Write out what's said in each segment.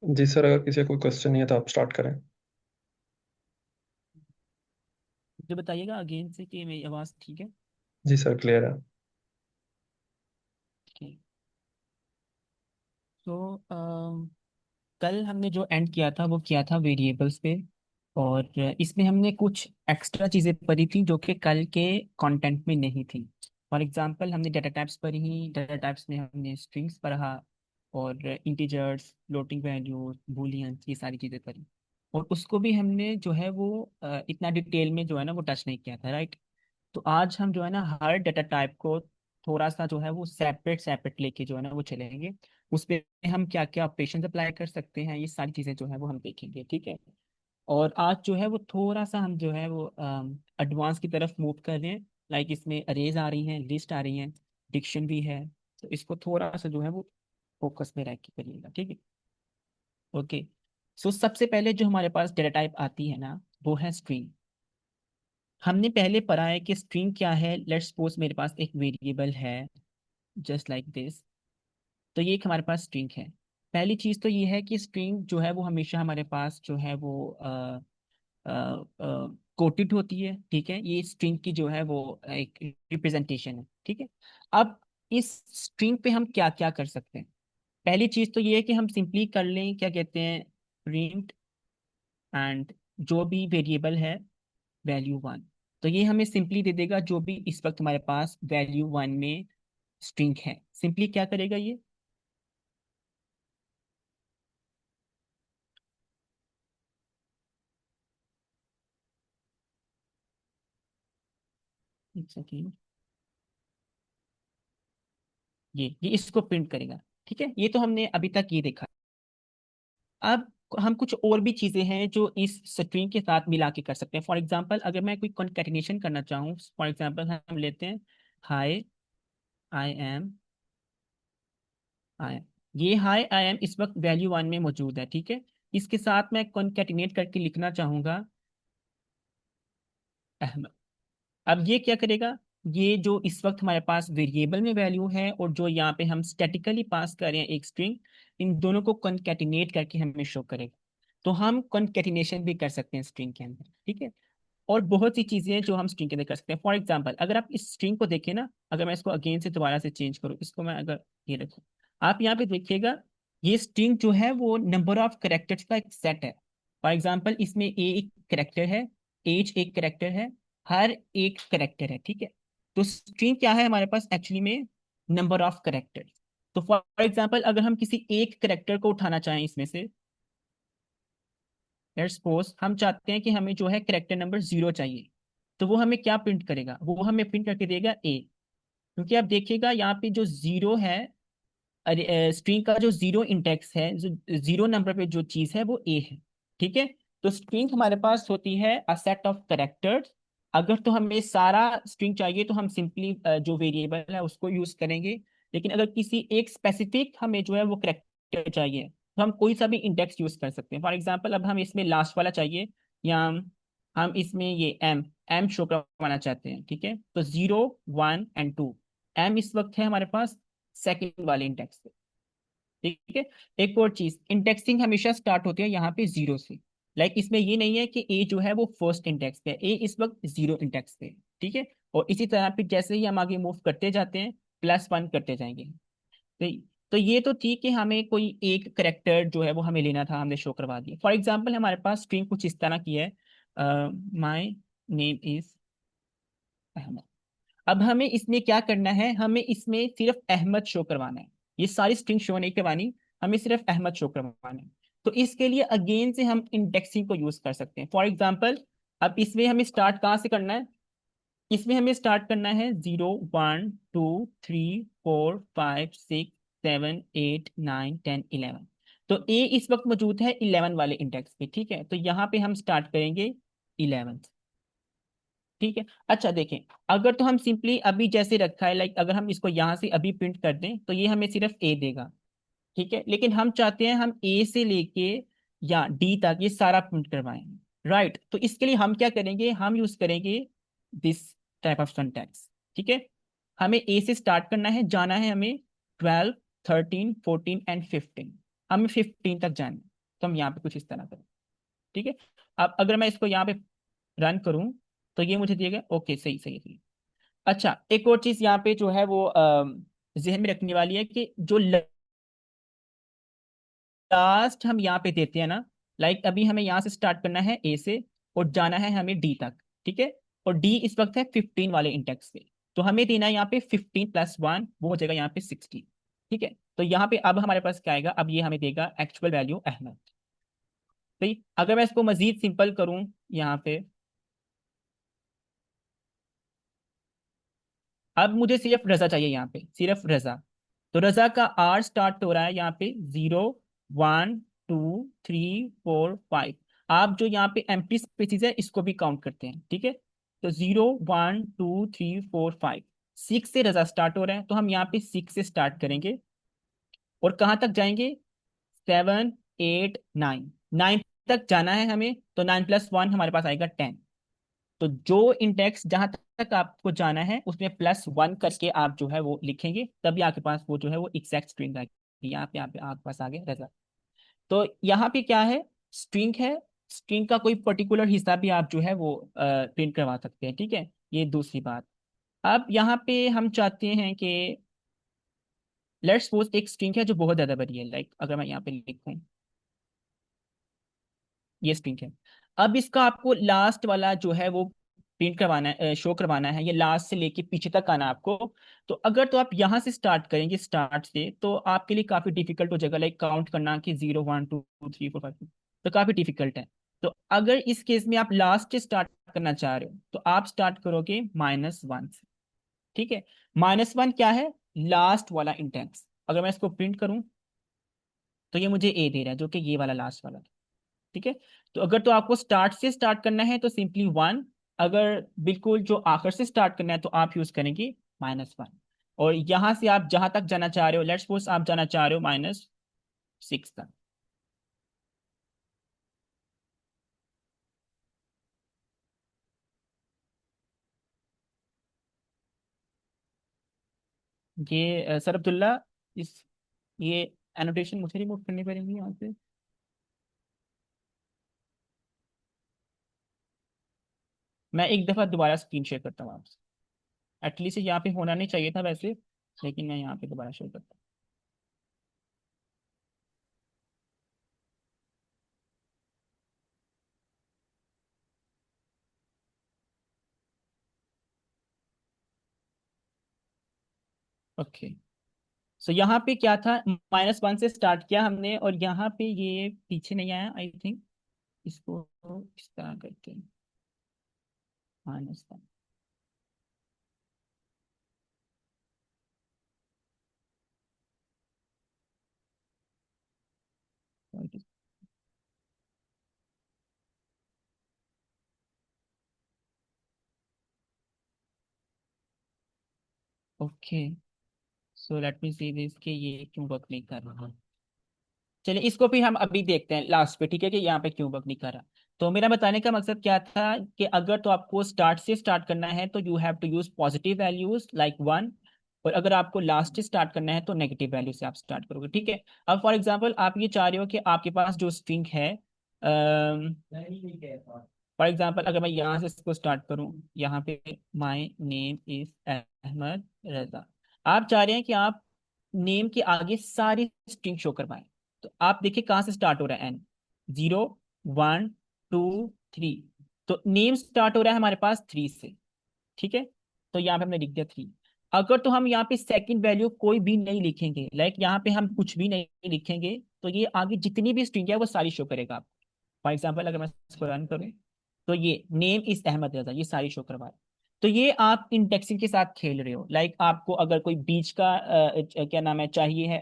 जी sir, अगर किसी का कोई क्वेश्चन नहीं है तो आप स्टार्ट करें। जो बताइएगा अगेन से कि मेरी आवाज़ ठीक है। जी सर, क्लियर है। ठीक। तो कल हमने जो एंड किया था वो किया था वेरिएबल्स पे। और इसमें हमने कुछ एक्स्ट्रा चीज़ें पढ़ी थी जो कि कल के कंटेंट में नहीं थी। फॉर एग्जांपल हमने डाटा टाइप्स पढ़ी। डाटा टाइप्स में हमने स्ट्रिंग्स पढ़ा और इंटीजर्स, फ्लोटिंग वैल्यूज, बूलियंस, ये सारी चीज़ें पढ़ी। और उसको भी हमने जो है वो इतना डिटेल में जो है ना वो टच नहीं किया था, राइट। तो आज हम जो है ना हर डाटा टाइप को थोड़ा सा जो है वो सेपरेट सेपरेट लेके जो है ना वो चलेंगे। उस पे हम क्या क्या ऑपरेशन अप्लाई कर सकते हैं, ये सारी चीजें जो है वो हम देखेंगे, ठीक है। और आज जो है वो थोड़ा सा हम जो है वो एडवांस की तरफ मूव कर रहे हैं। लाइक इसमें अरेज आ रही हैं, लिस्ट आ रही हैं, डिक्शन भी है। तो इसको थोड़ा सा जो है वो फोकस में रह के करिएगा, ठीक है। ओके। सो सबसे पहले जो हमारे पास डाटा टाइप आती है ना वो है स्ट्रिंग। हमने पहले पढ़ा है कि स्ट्रिंग क्या है। लेट्स सपोज मेरे पास एक वेरिएबल है, जस्ट लाइक दिस। तो ये एक हमारे पास स्ट्रिंग है। पहली चीज तो ये है कि स्ट्रिंग जो है वो हमेशा हमारे पास जो है वो कोटेड होती है, ठीक है। ये स्ट्रिंग की जो है वो एक रिप्रेजेंटेशन है, ठीक है। अब इस स्ट्रिंग पे हम क्या क्या कर सकते हैं। पहली चीज तो ये है कि हम सिंपली कर लें, क्या कहते हैं, प्रिंट एंड जो भी वेरिएबल है वैल्यू वन। तो ये हमें सिंपली दे देगा जो भी इस वक्त हमारे पास वैल्यू वन में स्ट्रिंग है। सिंपली क्या करेगा ये। एक सेकेंड। ये इसको प्रिंट करेगा, ठीक है। ये तो हमने अभी तक ये देखा। अब हम कुछ और भी चीजें हैं जो इस स्ट्रिंग के साथ मिला के कर सकते हैं। फॉर एग्जांपल अगर मैं कोई कॉन्केटिनेशन करना चाहूँ, फॉर एग्जांपल हम लेते हैं हाय आई एम, आई एम। ये हाय आई एम इस वक्त वैल्यू वन में मौजूद है, ठीक है। इसके साथ मैं कॉन्केटिनेट करके लिखना चाहूंगा अहमद। अब ये क्या करेगा, ये जो इस वक्त हमारे पास वेरिएबल में वैल्यू है और जो यहाँ पे हम स्टैटिकली पास कर रहे हैं एक स्ट्रिंग, इन दोनों को कॉन्केटिनेट करके हमें शो करेगा। तो हम कॉन्केटिनेशन भी कर सकते हैं स्ट्रिंग के अंदर, ठीक है। और बहुत सी चीजें हैं जो हम स्ट्रिंग के अंदर कर सकते हैं। फॉर एग्जाम्पल अगर आप इस स्ट्रिंग को देखें ना, अगर मैं इसको अगेन से दोबारा से चेंज करूँ, इसको मैं अगर ये रखूँ, आप यहाँ पे देखिएगा ये स्ट्रिंग जो है वो नंबर ऑफ करेक्टर्स का एक सेट है। फॉर एग्जाम्पल इसमें ए एक करेक्टर है, एज एक करेक्टर है, हर एक करेक्टर है, ठीक है। तो स्ट्रिंग क्या है हमारे पास एक्चुअली में, नंबर ऑफ करेक्टर। तो फॉर एग्जाम्पल अगर हम किसी एक करेक्टर को उठाना चाहें इसमें से, लेट्स सपोज हम चाहते हैं कि हमें जो है करेक्टर नंबर जीरो चाहिए। तो वो हमें क्या प्रिंट करेगा, वो हमें प्रिंट करके देगा ए। क्योंकि आप देखिएगा यहाँ पे जो जीरो है, स्ट्रिंग का जो जीरो इंडेक्स है, जो जीरो नंबर पे जो चीज है वो ए है, ठीक है। तो स्ट्रिंग हमारे पास होती है अ सेट ऑफ करेक्टर्स। अगर तो हमें सारा स्ट्रिंग चाहिए तो हम सिंपली जो वेरिएबल है उसको यूज करेंगे। लेकिन अगर किसी एक स्पेसिफिक हमें जो है वो करेक्टर चाहिए तो हम कोई सा भी इंडेक्स यूज कर सकते हैं। फॉर एग्जाम्पल अब हम इसमें लास्ट वाला चाहिए, या हम इसमें ये एम एम शो करवाना चाहते हैं, ठीक है। तो जीरो, वन एंड टू, एम इस वक्त है हमारे पास सेकंड वाले इंडेक्स पे, ठीक है। एक और चीज, इंडेक्सिंग हमेशा स्टार्ट होती है यहाँ पे जीरो से। लाइक इसमें ये नहीं है कि ए जो है वो फर्स्ट इंडेक्स पे है, ए इस वक्त जीरो इंडेक्स पे है, ठीक है। और इसी तरह पे जैसे ही हम आगे मूव करते जाते हैं प्लस वन करते जाएंगे। तो तो ये तो ठीक है, हमें कोई एक करेक्टर जो है वो हमें लेना था, हमने शो करवा दिया। फॉर एग्जाम्पल हमारे पास स्ट्रिंग कुछ इस तरह की है, माई नेम इज अहमद। अब हमें इसमें क्या करना है, हमें इसमें सिर्फ अहमद शो करवाना है। ये सारी स्ट्रिंग शो नहीं करवानी, हमें सिर्फ अहमद शो करवाना है। तो इसके लिए अगेन से हम इंडेक्सिंग को यूज कर सकते हैं। फॉर एग्जाम्पल अब इसमें हमें स्टार्ट कहाँ से करना है, इसमें हमें स्टार्ट करना है zero, one, two, three, four, five, six, seven, eight, nine, ten, eleven. तो ए इस वक्त मौजूद है इलेवन वाले इंडेक्स पे, ठीक है। तो यहाँ पे हम स्टार्ट करेंगे इलेवन, ठीक है। अच्छा देखें, अगर तो हम सिंपली अभी जैसे रखा है, लाइक अगर हम इसको यहां से अभी प्रिंट कर दें तो ये हमें सिर्फ ए देगा, ठीक है। लेकिन हम चाहते हैं हम ए से लेके या डी तक ये सारा प्रिंट करवाएं, राइट। तो इसके लिए हम क्या करेंगे, हम यूज करेंगे दिस टाइप ऑफ सिंटैक्स, ठीक है। हमें ए से स्टार्ट करना है, जाना है हमें twelve, thirteen, fourteen and fifteen. हमें फिफ्टीन तक जाना है। तो हम यहाँ पे कुछ इस तरह करें। ठीक है, अब अगर मैं इसको यहाँ पे रन करूं तो ये मुझे दिएगा। ओके, सही सही सही। अच्छा, एक और चीज यहाँ पे जो है वो जहन में रखने वाली है कि जो लास्ट हम यहाँ पे देते हैं ना, लाइक अभी हमें यहाँ से स्टार्ट करना है ए से और जाना है हमें डी तक। ठीक है, और डी इस वक्त है 15 वाले इंडेक्स पे, तो हमें देना है यहाँ पे 15+1, वो हो जाएगा यहाँ पे 16। ठीक है, तो यहाँ पे अब हमारे पास क्या आएगा, अब ये हमें देगा एक्चुअल वैल्यू अहमद। सही, अगर मैं इसको मजीद सिंपल करूं यहाँ पे, अब मुझे सिर्फ रजा चाहिए यहाँ पे, सिर्फ रजा। तो रजा का आर स्टार्ट हो रहा है यहाँ पे 0, 1, 2, 3, 4, 5। आप जो यहाँ पे एम्प्टी स्पेसिस है इसको भी काउंट करते हैं। ठीक है, तो 0, 1, 2, 3, 4, 5, 6 से रजा स्टार्ट हो रहा है, तो हम यहाँ पे 6 से स्टार्ट करेंगे और कहाँ तक जाएंगे, 7, 8, 9, 9 तक जाना है हमें, तो 9+1 हमारे पास आएगा 10। तो जो इंडेक्स जहां तक आपको जाना है उसमें +1 करके आप जो है वो लिखेंगे, तभी आपके पास वो जो है वो एग्जैक्ट स्ट्रिंग आएगी। यहाँ पे आपके पास आ गया रजा। तो यहाँ पे क्या है, स्ट्रिंग है। स्ट्रिंग का कोई पर्टिकुलर हिस्सा भी आप जो है वो प्रिंट करवा सकते हैं। ठीक है, ये दूसरी बात। अब यहाँ पे हम चाहते हैं कि लेट्स सपोज एक स्ट्रिंग है जो बहुत ज्यादा बड़ी है, लाइक अगर मैं यहाँ पे लिखूं, ये स्ट्रिंग है। अब इसका आपको लास्ट वाला जो है वो प्रिंट करवाना है, शो करवाना है, ये लास्ट से लेके पीछे तक आना है आपको। तो अगर तो आप यहाँ से स्टार्ट करेंगे, स्टार्ट से, तो आपके लिए काफी डिफिकल्ट हो जाएगा, लाइक काउंट करना कि 0, 1, 2, 3, 4, 5। तो काफी डिफिकल्ट है। तो अगर इस केस में आप लास्ट से स्टार्ट करना चाह रहे हो तो आप स्टार्ट करोगे -1 से। ठीक है, -1 क्या है, लास्ट वाला इंडेक्स। अगर मैं इसको प्रिंट करूं तो ये मुझे ए दे रहा है, जो कि ये वाला लास्ट वाला। ठीक है, तो अगर तो आपको स्टार्ट से स्टार्ट करना है तो सिंपली 1। अगर बिल्कुल जो आखिर से स्टार्ट करना है तो आप यूज करेंगे -1। और यहां से आप जहां तक जाना चाह रहे हो, लेट्स सपोज आप जाना चाह रहे हो -6 तक। ये सर अब्दुल्ला, इस ये एनोटेशन मुझे रिमूव करनी पड़ेगी यहाँ से। मैं एक दफा दोबारा स्क्रीन शेयर करता हूँ आपसे। एटलीस्ट यहाँ पे होना नहीं चाहिए था वैसे, लेकिन मैं यहाँ पे दोबारा शेयर करता हूँ। ओके, सो यहाँ पे क्या था, -1 से स्टार्ट किया हमने, और यहाँ पे ये पीछे नहीं आया आई थिंक। इसको इस तरह करके -1। Okay, so let me see this कि ये क्यों वर्क नहीं कर रहा। चलिए इसको भी हम अभी देखते हैं लास्ट पे, ठीक है, कि यहाँ पे क्यों वर्क नहीं कर रहा। तो मेरा बताने का मकसद क्या था कि अगर तो आपको स्टार्ट से स्टार्ट करना है तो you have to use positive values like 1, और अगर आपको लास्ट से स्टार्ट करना है तो नेगेटिव वैल्यू से आप स्टार्ट करोगे। ठीक है, अब फॉर एग्जांपल आप ये चाह रहे हो कि आपके पास जो स्ट्रिंग है, फॉर एग्जांपल अगर मैं यहाँ से इसको स्टार्ट करूँ, यहाँ पे माय नेम इज अहमद रजा। आप चाह रहे हैं कि आप नेम के आगे सारी स्ट्रिंग शो करवाएं। तो आप देखिए कहाँ से स्टार्ट हो रहा है, एन, 0, 1, 2, 3। तो नेम स्टार्ट हो रहा है हमारे पास 3 से। ठीक है, तो यहाँ पे हमने लिख दिया 3। अगर तो हम यहाँ पे सेकंड वैल्यू कोई भी नहीं लिखेंगे, लाइक यहाँ पे हम कुछ भी नहीं लिखेंगे, तो ये आगे जितनी भी स्ट्रिंग है वो सारी शो करेगा आप। फॉर एग्जाम्पल अगर मैं इसको रन करूँ तो ये नेम इज अहमद रजा, ये सारी शो करवा रहा है। तो ये आप इंडेक्सिंग के साथ खेल रहे हो, लाइक आपको अगर कोई बीच का क्या नाम है चाहिए है,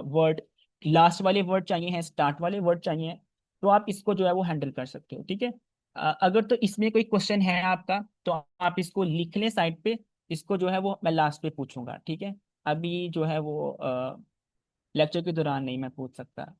वर्ड, लास्ट वाले वर्ड चाहिए हैं, स्टार्ट वाले वर्ड चाहिए, तो आप इसको जो है वो हैंडल कर सकते हो। ठीक है, अगर तो इसमें कोई क्वेश्चन है आपका तो आप इसको लिख लें साइड पे, इसको जो है वो मैं लास्ट पे पूछूंगा। ठीक है, अभी जो है वो लेक्चर के दौरान नहीं मैं पूछ सकता।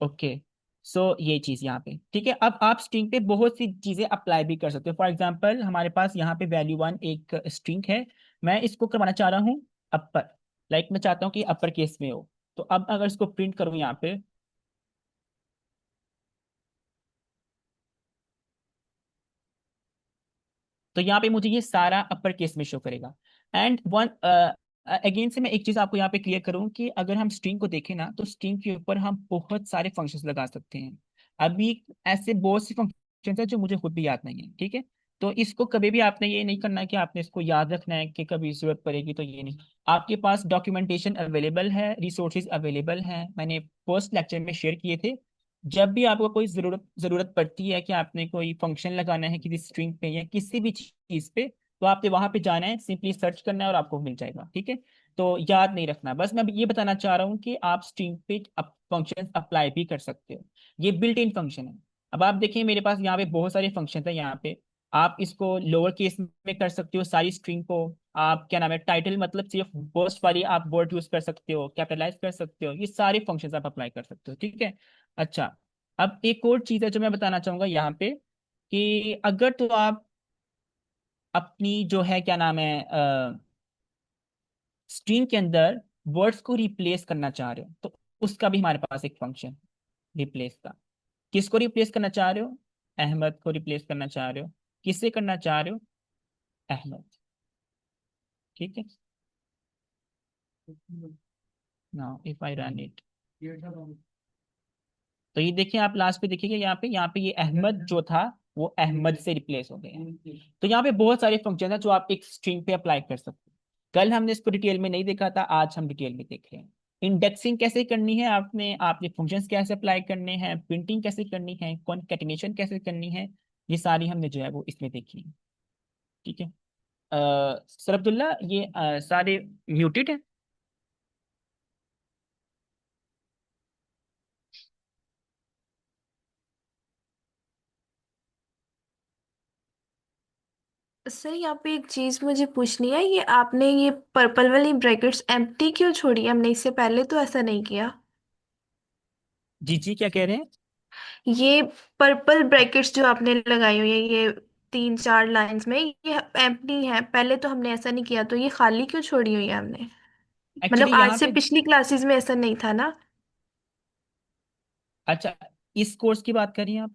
ओके, सो ये चीज यहाँ पे ठीक है। अब आप स्ट्रिंग पे बहुत सी चीजें अप्लाई भी कर सकते हो। फॉर एग्जांपल हमारे पास यहाँ पे वैल्यू 1 एक स्ट्रिंग है, मैं इसको करवाना चाह रहा हूँ अपर, लाइक मैं चाहता हूँ कि अपर केस में हो। तो अब अगर इसको प्रिंट करूँ यहाँ पे, तो यहाँ पे मुझे ये सारा अपर केस में शो करेगा। एंड वन अगेन से मैं एक चीज आपको यहाँ पे क्लियर करूँ कि अगर हम स्ट्रिंग को देखें ना, तो स्ट्रिंग के ऊपर हम बहुत सारे फंक्शंस लगा सकते हैं। अभी ऐसे बहुत से फंक्शंस हैं जो मुझे खुद भी याद नहीं है, ठीक है। तो इसको कभी भी आपने ये नहीं करना है कि आपने इसको याद रखना है कि कभी जरूरत पड़ेगी, तो ये नहीं। आपके पास डॉक्यूमेंटेशन अवेलेबल है, रिसोर्सेज अवेलेबल हैं, मैंने फर्स्ट लेक्चर में शेयर किए थे। जब भी आपको कोई जरूरत जरूरत पड़ती है कि आपने कोई फंक्शन लगाना है किसी स्ट्रिंग पे या किसी भी चीज पे, तो आपने वहां पे जाना है, सिंपली सर्च करना है और आपको मिल जाएगा, ठीक है। तो याद नहीं रखना, बस मैं ये बताना चाह रहा हूँ कि आप स्ट्रिंग पे फंक्शन अप्लाई भी कर सकते हो। ये बिल्ट इन फंक्शन है। अब आप देखिए मेरे पास यहाँ पे बहुत सारे फंक्शन है यहाँ पे। आप इसको लोअर केस में कर सकते हो सारी स्ट्रिंग को। आप क्या नाम है, टाइटल मतलब सिर्फ फर्स्ट वाली आप वर्ड यूज कर सकते हो, कैपिटलाइज कर सकते हो, ये सारे फंक्शंस आप अप्लाई कर सकते हो, ठीक है। अच्छा, अब एक और चीज है जो मैं बताना चाहूंगा यहाँ पे, कि अगर तो आप अपनी जो है क्या नाम है स्ट्रिंग के अंदर वर्ड्स को रिप्लेस करना चाह रहे हो, तो उसका भी हमारे पास एक फंक्शन रिप्लेस का। किसको रिप्लेस करना चाह रहे हो? अहमद को रिप्लेस करना चाह रहे हो। किससे करना चाह रहे हो? अहमद, ठीक है। Now if I run it, तो ये देखिए आप लास्ट पे देखिएगा यहाँ पे ये अहमद जो था वो अहमद से रिप्लेस हो गया। तो यहाँ पे बहुत सारे फंक्शन है जो आप एक स्ट्रिंग पे अप्लाई कर सकते हैं। कल हमने इसको डिटेल में नहीं देखा था, आज हम डिटेल में देख रहे हैं। इंडेक्सिंग कैसे करनी है, आपने आपने फंक्शंस कैसे अप्लाई करने हैं, प्रिंटिंग कैसे करनी है, कॉन्कैटिनेशन कैसे करनी है, ये सारी हमने जो है वो इसमें देखी है, ठीक है। सर अब्दुल्ला, ये सारे म्यूटेड है। सर यहाँ पे एक चीज मुझे पूछनी है, ये आपने ये पर्पल वाली ब्रैकेट्स एम्प्टी क्यों छोड़ी? हमने इससे पहले तो ऐसा नहीं किया। जी जी, क्या कह रहे हैं? ये पर्पल ब्रैकेट्स जो आपने लगाई हुई है, ये तीन चार लाइंस में, ये एम्प्टी है। पहले तो हमने ऐसा नहीं किया, तो ये खाली क्यों छोड़ी हुई है हमने? मतलब एक्चुअली आज यहाँ से पे, पिछली क्लासेस में ऐसा नहीं था ना। अच्छा, इस कोर्स की बात कर रही हैं आप?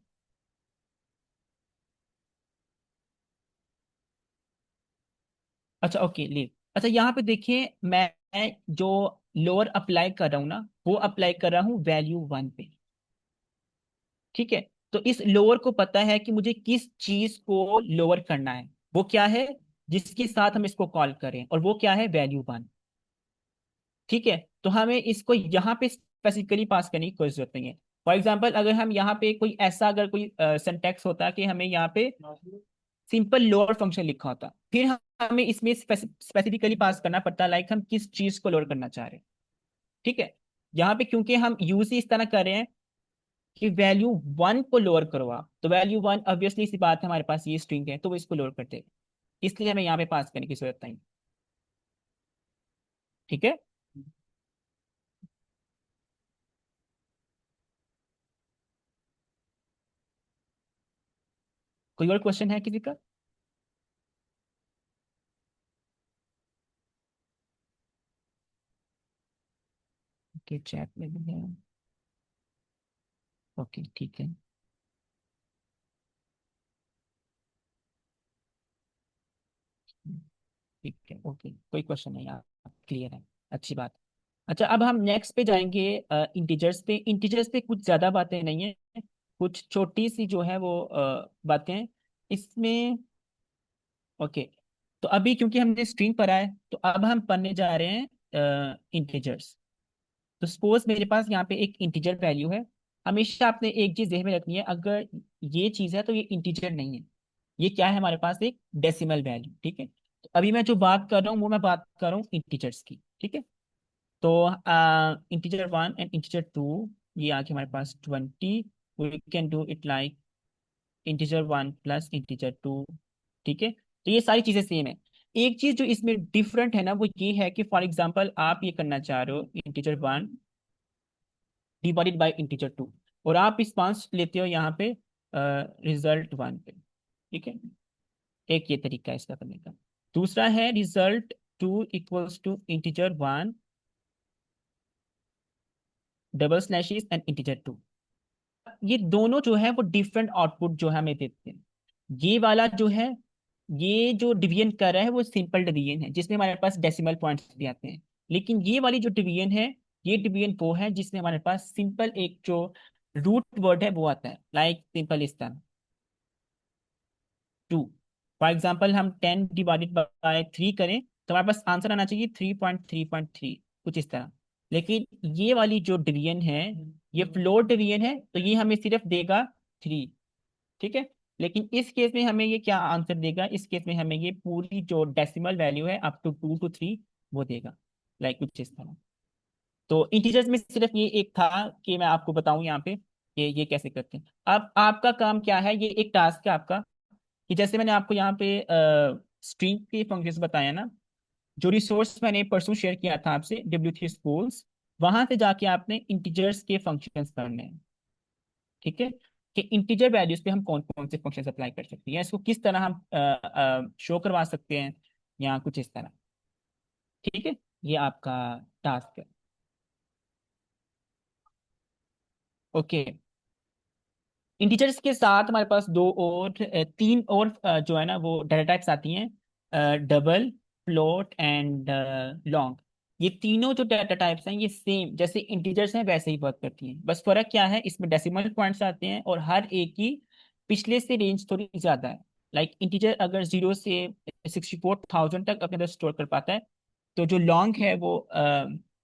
अच्छा ओके, लीव। अच्छा यहाँ पे देखिए, मैं जो लोअर अप्लाई कर रहा हूँ ना, वो अप्लाई कर रहा हूँ वैल्यू 1 पे, ठीक है। तो इस लोअर को पता है कि मुझे किस चीज को लोअर करना है, वो क्या है जिसके साथ हम इसको कॉल करें, और वो क्या है, वैल्यू 1, ठीक है। तो हमें इसको यहाँ पे स्पेसिफिकली पास करने की कोई जरूरत नहीं है। फॉर एग्जाम्पल, अगर हम यहाँ पे कोई ऐसा, अगर कोई सिंटैक्स होता कि हमें यहाँ पे सिंपल लोअर फंक्शन लिखा होता, फिर हमें इसमें स्पेसिफिकली पास करना पड़ता, लाइक हम किस चीज को लोअर करना चाह रहे हैं, ठीक है। यहाँ पे क्योंकि हम यूज ही इस तरह कर रहे हैं कि वैल्यू 1 को लोअर करो आप, तो वैल्यू 1 ऑब्वियसली सी बात है, हमारे पास ये स्ट्रिंग है तो वो इसको लोअर करते हैं, इसलिए हमें यहाँ पे पास करने की जरूरत नहीं, ठीक है। कोई और क्वेश्चन है किसी का? ओके, चैट में भी है। ओके, ठीक है। ठीक है, ओके, कोई क्वेश्चन नहीं, आप क्लियर है, अच्छी बात। अच्छा, अब हम नेक्स्ट पे जाएंगे, इंटीजर्स पे। इंटीजर्स पे कुछ ज्यादा बातें नहीं है, कुछ छोटी सी जो है वो बातें हैं इसमें। ओके, तो अभी क्योंकि हमने स्ट्रिंग पढ़ा है, तो अब हम पढ़ने जा रहे हैं इंटीजर्स। तो सपोज मेरे पास यहाँ पे एक इंटीजर वैल्यू है। हमेशा आपने एक चीज ध्यान में रखनी है, अगर ये चीज है तो ये इंटीजर नहीं है, ये क्या है हमारे पास, एक डेसिमल वैल्यू, ठीक है। तो अभी मैं जो बात कर रहा हूँ वो मैं बात कर रहा हूँ इंटीजर्स की, ठीक है। तो इंटीजर 1 एंड इंटीजर 2, ये आके हमारे पास 20, we can do it like integer 1 plus integer 2, ठीक है। तो ये सारी चीजें सेम है। एक चीज जो इसमें डिफरेंट है ना, वो ये है कि फॉर एग्जाम्पल आप ये करना चाह रहे हो इंटीजर 1 डिवाइडेड बाई इंटीजर 2, और आप इस पांच लेते हो यहाँ पे रिजल्ट 1 पे, ठीक है। एक ये तरीका है इसका करने का। दूसरा है result 2 equals to integer 1 double slashes and integer 2। ये दोनों जो है वो डिफरेंट आउटपुट जो है हमें देते हैं। ये वाला जो है, ये जो डिवीजन कर रहा है वो सिंपल डिवीजन है जिसमें हमारे पास डेसिमल पॉइंट्स भी आते हैं। लेकिन ये वाली जो डिवीजन है, ये डिवीजन वो है जिसमें हमारे पास सिंपल एक जो रूट वर्ड है वो आता है, लाइक सिंपल इस तरह 2। फॉर एग्जाम्पल हम 10 डिवाइडेड बाय 3 करें तो हमारे पास आंसर आना चाहिए 3.3.3, कुछ इस तरह। लेकिन ये वाली जो डिवीजन है, ये फ्लोट डिवीजन है, तो ये हमें सिर्फ देगा 3। ठीक है। लेकिन इस केस में हमें ये क्या आंसर देगा, इस केस में हमें ये पूरी जो डेसिमल वैल्यू है अप टू 2 to 3 वो देगा, लाइक कुछ इस तरह। तो इंटीजर्स में सिर्फ ये एक था कि मैं आपको बताऊं यहाँ पे कि ये कैसे करते हैं। अब आपका काम क्या है, ये एक टास्क है आपका, कि जैसे मैंने आपको यहाँ पे स्ट्रिंग के फंक्शंस बताया ना, जो रिसोर्स मैंने परसों शेयर किया था आपसे W3 Schools, वहां से जाके आपने इंटीजर्स के फंक्शंस करने हैं। ठीक है, कि इंटीजर वैल्यूज पे हम कौन कौन से फंक्शंस अप्लाई कर सकते हैं, इसको किस तरह हम शो करवा सकते हैं, या कुछ इस तरह। ठीक है, ये आपका टास्क है। ओके। इंटीजर्स के साथ हमारे पास तीन और जो है ना वो डाटा टाइप्स आती हैं, डबल, फ्लोट एंड लॉन्ग। ये तीनों जो डाटा टाइप्स हैं ये सेम जैसे इंटीजर्स हैं वैसे ही वर्क करती हैं, बस फर्क क्या है, इसमें डेसिमल पॉइंट्स आते हैं और हर एक की पिछले से रेंज थोड़ी ज्यादा है। लाइक इंटीजर अगर 0 से 64,000 तक अपने अंदर स्टोर कर पाता है, तो जो लॉन्ग है वो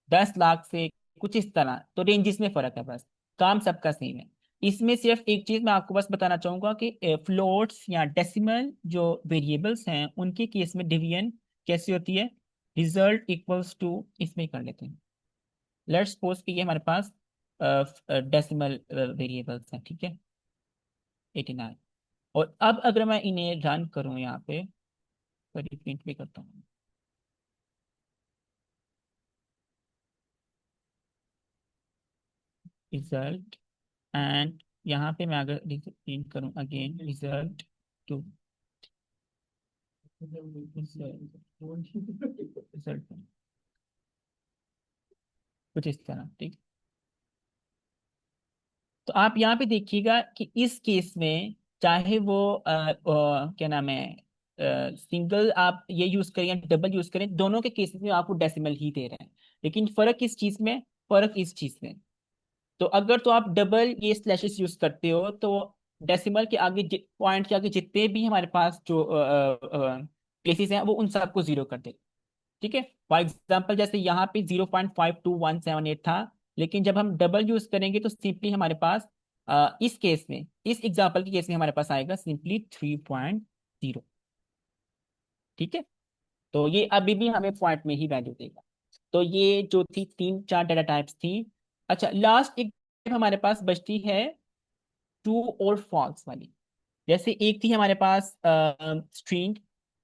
10 लाख से कुछ इस तरह, तो रेंजेस में फर्क है, बस काम सबका सेम है। इसमें सिर्फ एक चीज मैं आपको बस बताना चाहूंगा कि फ्लोट्स या डेसिमल जो वेरिएबल्स हैं उनके केस में डिवीजन कैसी होती है, रिजल्ट इक्वल्स टू, इसमें कर लेते हैं। लेट्स सपोज कि ये हमारे पास डेसिमल वेरिएबल्स हैं, ठीक है, 89। और अब अगर मैं इन्हें रन करूं यहाँ पे, प्रिंट भी करता हूँ, रिजल्ट, एंड यहाँ पे मैं अगर प्रिंट करूं अगेन रिजल्ट टू, रिजल्ट कुछ इस तरह, ठीक। तो आप यहाँ पे देखिएगा कि इस केस में चाहे वो क्या नाम है, सिंगल आप ये यूज करें या डबल यूज करें, दोनों के केसेस में आपको डेसिमल ही दे रहे हैं। लेकिन फर्क किस चीज में, फर्क इस चीज में, तो अगर तो आप डबल ये स्लैशेस यूज करते हो तो डेसिमल के आगे पॉइंट के आगे जितने भी हमारे पास जो प्लेसेस हैं वो उन सबको जीरो कर दे। ठीक है। फॉर एग्जाम्पल जैसे यहाँ पे 0.52178 था, लेकिन जब हम डबल यूज करेंगे तो सिंपली हमारे पास इस केस में, इस एग्जाम्पल के केस में हमारे पास आएगा सिंपली 3.0। ठीक है। तो ये अभी भी हमें पॉइंट में ही वैल्यू देगा। तो ये जो थी तीन चार डाटा टाइप्स थी। अच्छा, लास्ट एक type हमारे पास बचती है ट्रू और फॉल्स वाली। जैसे एक थी हमारे पास स्ट्रिंग,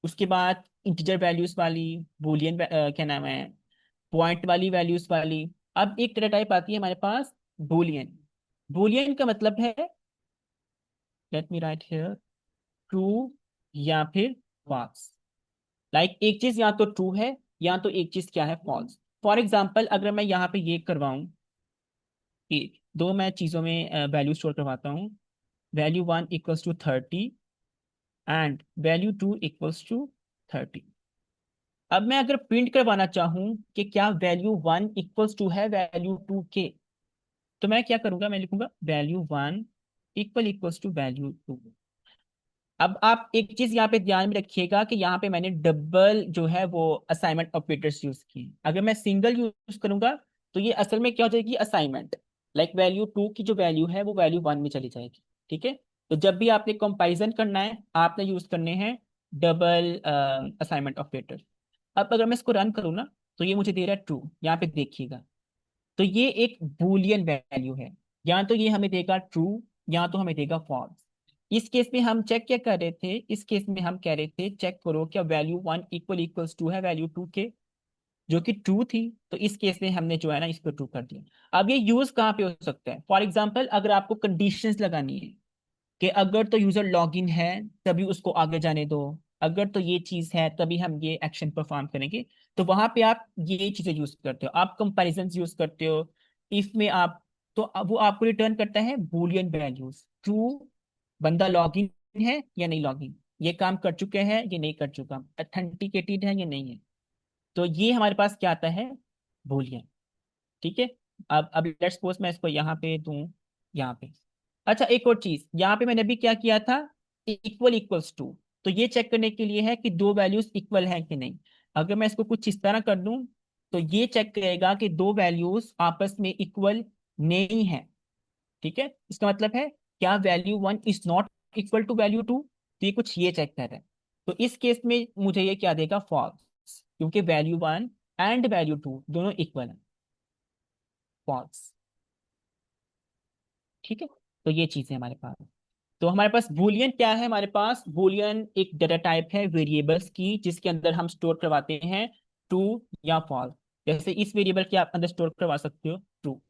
उसके बाद इंटीजर वैल्यूज वाली, बूलियन क्या नाम है, पॉइंट वाली वैल्यूज वाली। अब एक डेटा टाइप आती है हमारे पास बूलियन। बूलियन का मतलब है, let me right here, true या फिर फॉल्स। लाइक एक चीज या तो ट्रू है या तो एक चीज क्या है, फॉल्स। फॉर एग्जाम्पल अगर मैं यहाँ पे ये करवाऊं कि दो मैं चीजों में वैल्यू स्टोर करवाता हूँ, value 1 = 30 एंड value 2 = 30। अब मैं अगर प्रिंट करवाना चाहूं कि क्या value 1 = है value 2 के, तो मैं क्या करूंगा, मैं लिखूंगा value 1 = value 2। अब आप एक चीज यहाँ पे ध्यान में रखिएगा कि यहाँ पे मैंने डबल जो है वो असाइनमेंट ऑपरेटर्स यूज किए। अगर मैं सिंगल यूज करूंगा तो ये असल में क्या हो जाएगी, असाइनमेंट। लाइक value 2 की जो वैल्यू है वो value 1 में चली जाएगी। ठीक है। तो जब भी आपने कंपैरिजन करना है आपने यूज करने हैं डबल असाइनमेंट ऑपरेटर। अब अगर मैं इसको रन करूँ ना, तो ये मुझे दे रहा है ट्रू, यहाँ पे देखिएगा। तो ये एक बूलियन वैल्यू है, या तो ये हमें देगा ट्रू या तो हमें देगा फॉल्स। इस केस में हम चेक क्या कर रहे थे, इस केस में हम कह रहे थे चेक करो क्या value 1 == है value 2 के, जो कि ट्रू थी। तो इस केस में हमने जो है ना इसको ट्रू कर दिया। अब ये यूज कहाँ पे हो सकता है, फॉर एग्जाम्पल अगर आपको कंडीशंस लगानी है कि अगर तो यूजर लॉगिन है तभी उसको आगे जाने दो, अगर तो ये चीज है तभी हम ये एक्शन परफॉर्म करेंगे, तो वहां पे आप ये चीजें यूज करते हो, आप कंपैरिजन यूज करते हो, इफ में आप, तो अब वो आपको रिटर्न करता है बूलियन वैल्यूज, ट्रू बंदा लॉग इन है या नहीं लॉग इन, ये काम कर चुके हैं ये नहीं कर चुका, अथेंटिकेटेड है ये नहीं है। तो ये हमारे पास क्या आता है, बूलियन। ठीक है। अब लेट्स सपोज मैं इसको यहाँ पे दूं, यहाँ पे। अच्छा एक और चीज, यहाँ पे मैंने अभी क्या किया था, इक्वल इक्वल्स टू। तो ये चेक करने के लिए है कि दो वैल्यूज इक्वल हैं कि नहीं। अगर मैं इसको कुछ इस तरह कर दूं, तो ये चेक करेगा कि दो वैल्यूज आपस में इक्वल नहीं है। ठीक है, इसका मतलब है क्या value one is not equal to value two, तो ये कुछ ये चेक कर रहा है। तो इस केस में मुझे ये क्या देगा, फॉल्स, क्योंकि value one and value two दोनों इक्वल है, फॉल्स। ठीक है, तो ये चीज है हमारे पास। तो हमारे पास बूलियन क्या है, हमारे पास बूलियन एक डाटा टाइप है वेरिएबल्स की, जिसके अंदर हम स्टोर करवाते हैं ट्रू या फॉल्स। जैसे इस वेरिएबल के आप अंदर स्टोर करवा सकते हो ट्रू,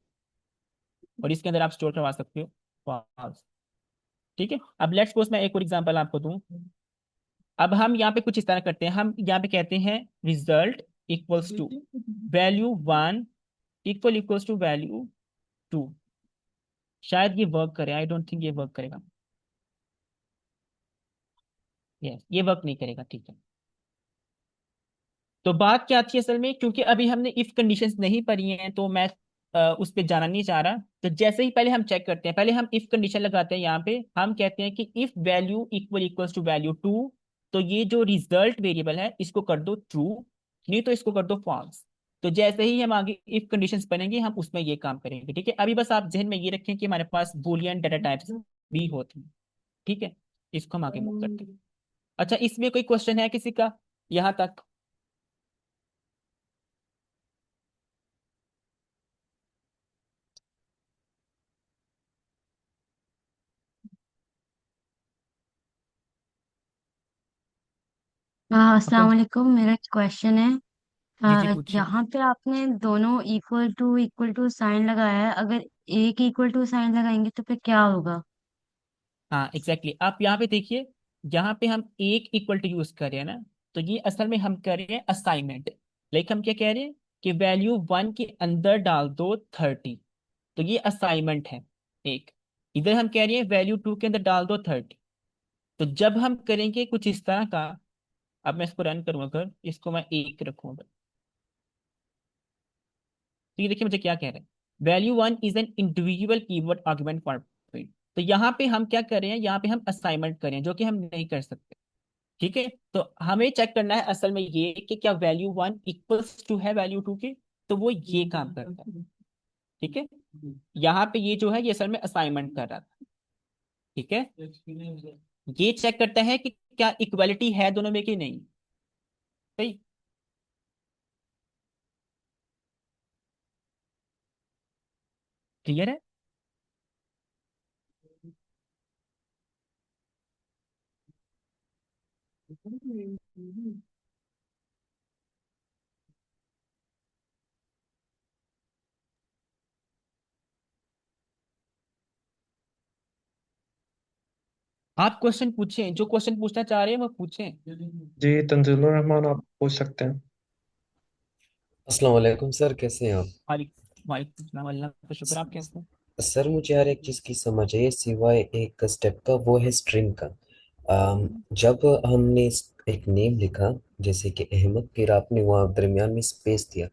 और इसके अंदर आप स्टोर करवा सकते हो फॉल्स। ठीक है, अब लेट्स सपोज मैं एक और एग्जांपल आपको दूं। अब हम यहाँ पे कुछ इस तरह करते हैं, हम यहाँ पे कहते हैं result equals to value one equal equals to value two. शायद ये वर्क करे, आई डोंट थिंक ये वर्क करेगा। यस, ये वर्क नहीं करेगा। ठीक है, तो बात क्या थी असल में, क्योंकि अभी हमने इफ कंडीशंस नहीं पढ़ी हैं तो मैं उस पर जाना नहीं चाह रहा। तो जैसे ही पहले हम चेक करते हैं, पहले हम इफ कंडीशन लगाते हैं। यहाँ पे हम कहते हैं कि if value equal equals to value two, तो ये जो रिजल्ट वेरिएबल है इसको कर दो ट्रू, नहीं तो इसको कर दो फॉल्स। तो जैसे ही हम आगे इफ कंडीशंस पढ़ेंगे हम उसमें ये काम करेंगे। ठीक है, अभी बस आप जहन में ये रखें कि हमारे पास बूलियन डाटा टाइप्स भी होती हैं। ठीक है, इसको हम आगे मूव करते हैं। अच्छा, इसमें कोई क्वेश्चन है किसी का यहाँ तक? अस्सलाम अपन, वालेकुम। मेरा क्वेश्चन है, जी जी पूछिए। यहाँ पे आपने दोनों इक्वल टू साइन लगाया है। अगर एक इक्वल टू साइन लगाएंगे तो फिर क्या होगा? हाँ एग्जैक्टली आप यहाँ पे देखिए, यहाँ पे हम एक इक्वल टू यूज कर रहे हैं ना, तो ये असल में हम कर रहे हैं असाइनमेंट। लाइक हम क्या कह रहे हैं कि वैल्यू वन के अंदर डाल दो 30, तो ये असाइनमेंट है एक। इधर हम कह रहे हैं वैल्यू टू के अंदर डाल दो 30। तो जब हम करेंगे कुछ इस तरह का, अब मैं इसको रन करूंगा, अगर इसको मैं एक रखूंगा, तो ये देखिए मुझे क्या कह रहे हैं, value one is an individual keyword argument for print. तो यहाँ पे हम क्या कर रहे हैं, यहाँ पे हम असाइनमेंट कर रहे हैं, जो कि हम नहीं कर सकते। ठीक है, तो हमें चेक करना है असल में ये कि क्या वैल्यू वन इक्वल्स टू है वैल्यू टू के, तो वो ये काम करता है। ठीक है, यहाँ पे ये जो है ये असल में असाइनमेंट कर रहा था। ठीक है, ये चेक करता है कि क्या इक्वालिटी है दोनों में कि नहीं। सही, क्लियर है? आप क्वेश्चन पूछें, जो क्वेश्चन पूछना चाह रहे हैं वो पूछें। जी तंजीलुर रहमान, आप पूछ सकते हैं। अस्सलाम वालेकुम सर, कैसे हैं आप? वालेकुम वालेकुम सलाम, अल्लाह का शुक्र। आप कैसे हैं? सर मुझे हर एक चीज़ की समझ है सिवाय एक स्टेप का, वो है स्ट्रिंग का। जब हमने एक नेम लिखा जैसे कि अहमद, फिर आपने वहाँ दरमियान में स्पेस दिया,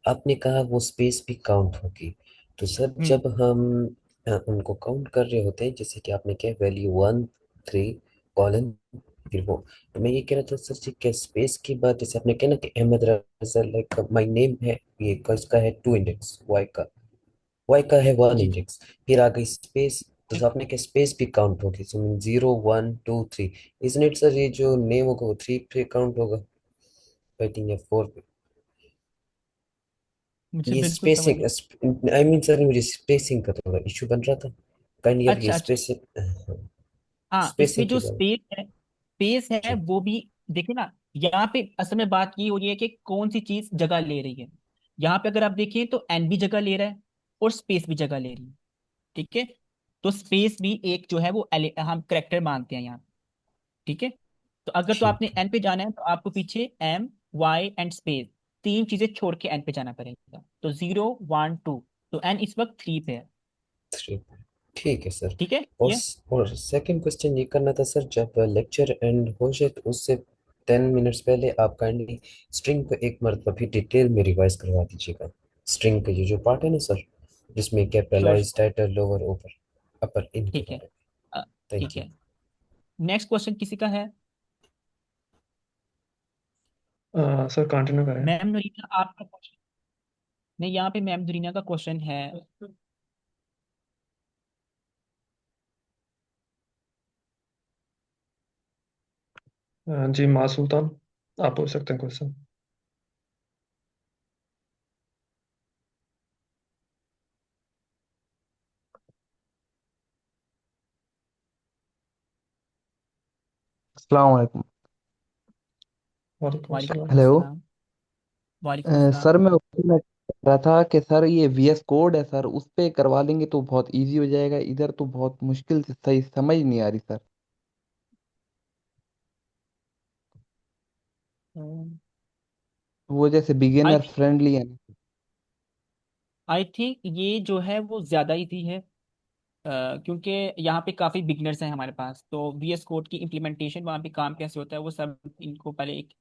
आपने कहा वो स्पेस भी काउंट होगी। तो सर हम्म। जब हम उनको काउंट कर रहे होते हैं, जैसे कि आपने क्या वैल्यू वन थ्री कॉलन, फिर वो, तो मैं ये कह रहा था सर जी, क्या स्पेस की बात, जैसे आपने कहा ना कि अहमद रजा लाइक माई नेम है, ये इसका है टू इंडेक्स, वाई का है वन जी इंडेक्स, फिर आ गई स्पेस, जी। तो आपने क्या स्पेस भी काउंट होगी, so zero one two three, isn't it sir? ये जो नेम होगा वो थ्री पे काउंट होगा, आई थिंक, या फोर पे। मुझे ये बिल्कुल समझ स्पेसिंग, नहीं। आई मीन सर, मुझे स्पेसिंग का थोड़ा इशू बन रहा था। काइंडली आप ये अच्छा अच्छा, स्पेसिंग, हाँ इसमें स्पेसिंग के जो बारे में। स्पेस है जी। वो भी देखिए ना। यहाँ पे असल में बात ये हो रही है कि कौन सी चीज जगह ले रही है। यहाँ पे अगर आप देखिए तो एन भी जगह ले रहा है और स्पेस भी जगह ले रही है। ठीक है, तो स्पेस भी एक जो है वो हम करेक्टर मानते हैं यहाँ। ठीक है, तो अगर तो ठीक आपने है। एन पे जाना है तो आपको पीछे एम वाई एंड स्पेस, तीन चीजें छोड़ के एन पे जाना पड़ेगा। तो जीरो वन टू, तो n इस वक्त 3 पे है। 3। ठीक है सर। ठीक है और ये और सेकंड क्वेश्चन ये करना था सर, जब लेक्चर एंड हो जाए तो उससे 10 मिनट्स पहले आप काइंडली स्ट्रिंग को एक मरतबा भी डिटेल में रिवाइज करवा दीजिएगा। स्ट्रिंग का ये जो पार्ट है ना सर, जिसमें श्योर। कैपिटलाइज, टाइटल, लोअर, ऊपर, अपर, इनके ठीक है। बारे में। अ, थैंक ठीक यू। है। नेक्स्ट क्वेश्चन किसी का है? सर कंटिन्यू करें। मैम नूरीना आपका क्वेश्चन? नहीं, यहाँ पे मैम नूरीना का क्वेश्चन है। जी सुल्तान, आप पूछ सकते हैं क्वेश्चन। अस्सलाम वालेकुम। वालेकुम वालेकुम अस्सलाम। हेलो। अस्सलाम। वालेकुम अस्सलाम। सर मैं उसमें कह रहा था कि सर ये VS कोड है सर, उस पे करवा लेंगे तो बहुत इजी हो जाएगा, इधर तो बहुत मुश्किल से सही समझ नहीं आ रही सर। वो जैसे आई बिगिनर थिंक फ्रेंडली है ना। आई थिंक ये जो है वो ज़्यादा इजी है। क्योंकि यहाँ पे काफ़ी बिगनर्स हैं हमारे पास, तो VS कोड की इम्प्लीमेंटेशन वहाँ पे काम कैसे होता है वो सब इनको पहले एक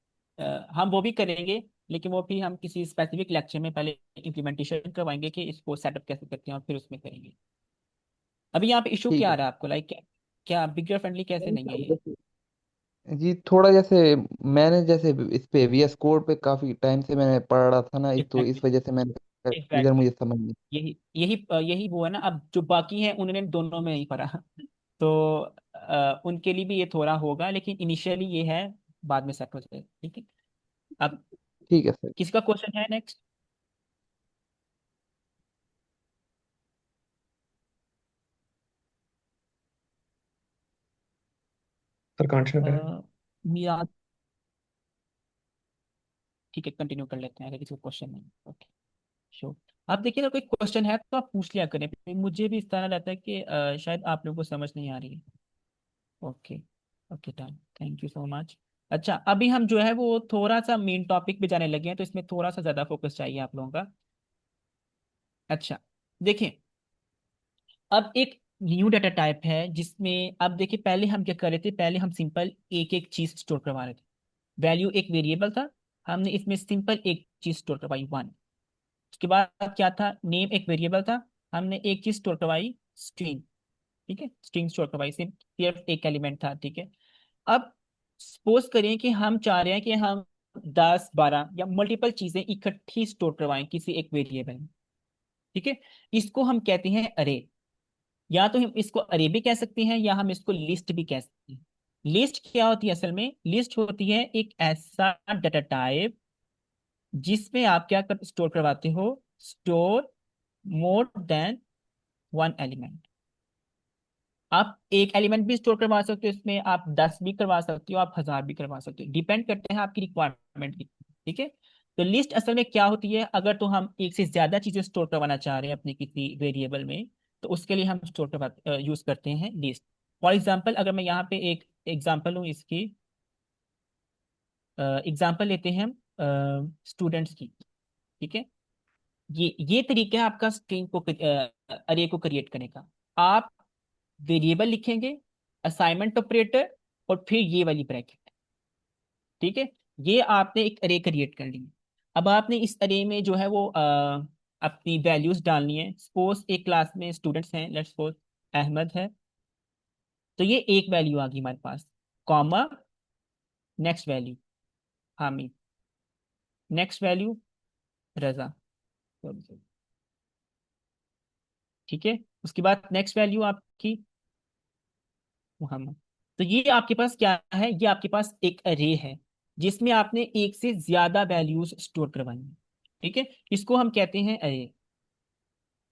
हम वो भी करेंगे, लेकिन वो भी हम किसी स्पेसिफिक लेक्चर में पहले इम्प्लीमेंटेशन करवाएंगे कि इसको सेटअप कैसे करते हैं और फिर उसमें करेंगे। अभी यहाँ पे इशू ठीक क्या आ है रहा है आपको, लाइक क्या, क्या बिगनर फ्रेंडली कैसे नहीं है ये? सर। जी थोड़ा जैसे मैंने जैसे इस पे VS कोड पे काफी टाइम से मैंने पढ़ रहा था ना, तो इस एग्जैक्टली। वजह से मैंने कहा, इधर एग्जैक्टली। मुझे समझ नहीं। यही यही यही वो है ना, अब जो बाकी हैं उन्होंने दोनों में ही पढ़ा तो उनके लिए भी ये थोड़ा होगा, लेकिन इनिशियली ये है, बाद में सेट हो जाएगा। ठीक है। अब ठीक है सर। किसका क्वेश्चन है नेक्स्ट? सर कंटिन्यू करें। मियाद। ठीक है, कंटिन्यू कर लेते हैं अगर किसी को क्वेश्चन नहीं। ओके। श्योर। आप देखिए, अगर कोई क्वेश्चन है तो आप पूछ लिया करें, फिर मुझे भी इस तरह रहता है कि शायद आप लोगों को समझ नहीं आ रही है। Okay. Okay done, thank you so much. अच्छा, अभी हम जो है वो थोड़ा सा मेन टॉपिक पे जाने लगे हैं, तो इसमें थोड़ा सा ज़्यादा फोकस चाहिए आप लोगों का। अच्छा, देखिए, अब एक न्यू डाटा टाइप है जिसमें अब देखिए, पहले हम क्या कर रहे थे, पहले हम सिंपल एक एक चीज स्टोर करवा रहे थे। वैल्यू एक वेरिएबल था, हमने इसमें सिंपल एक चीज स्टोर करवाई 1। उसके बाद क्या था, नेम एक वेरिएबल था, हमने एक चीज स्टोर करवाई स्ट्रिंग। ठीक है, स्ट्रिंग स्टोर करवाई, सिर्फ एक एलिमेंट था। ठीक है। अब सपोज करें कि हम चाह रहे हैं कि हम 10 12 या मल्टीपल चीजें इकट्ठी स्टोर करवाएं किसी एक वेरिएबल में। ठीक है। इसको हम कहते हैं अरे। या तो हम इसको अरे भी कह सकते हैं, या हम इसको लिस्ट भी कह सकते हैं। लिस्ट क्या होती है असल में? लिस्ट होती है एक ऐसा डाटा टाइप जिसमें आप क्या कर स्टोर करवाते हो, store more than one element. आप एक एलिमेंट भी स्टोर करवा सकते हो इसमें, आप 10 भी करवा सकते हो, आप 1000 भी करवा सकते हो, डिपेंड करते हैं आपकी रिक्वायरमेंट की। ठीक है। तो लिस्ट असल में क्या होती है, अगर तो हम एक से ज्यादा चीजें स्टोर करवाना चाह रहे हैं अपने किसी वेरिएबल में, तो उसके लिए हम स्टोर करवा यूज करते हैं लिस्ट। फॉर एग्जाम्पल, अगर मैं यहाँ पे एक एग्जाम्पल हूँ इसकी, एग्जाम्पल लेते हैं हम स्टूडेंट्स की। ठीक है। ये तरीका है आपका स्ट्रिंग को अरे को क्रिएट करने का। आप वेरिएबल लिखेंगे, असाइनमेंट ऑपरेटर, और फिर ये वाली ब्रैकेट। ठीक है। ये आपने एक अरे क्रिएट कर ली। अब आपने इस अरे में जो है वो अपनी वैल्यूज डालनी है। सपोज एक क्लास में स्टूडेंट्स हैं, लेट्स सपोज अहमद है, तो ये एक वैल्यू आ गई हमारे पास, comma, next value Hamid, next value Raza. ठीक है। उसके बाद नेक्स्ट वैल्यू आपकी मोहम्मद। तो ये आपके पास क्या है, ये आपके पास एक अरे है जिसमें आपने एक से ज्यादा वैल्यूज स्टोर करवाई है। ठीक है। इसको हम कहते हैं अरे।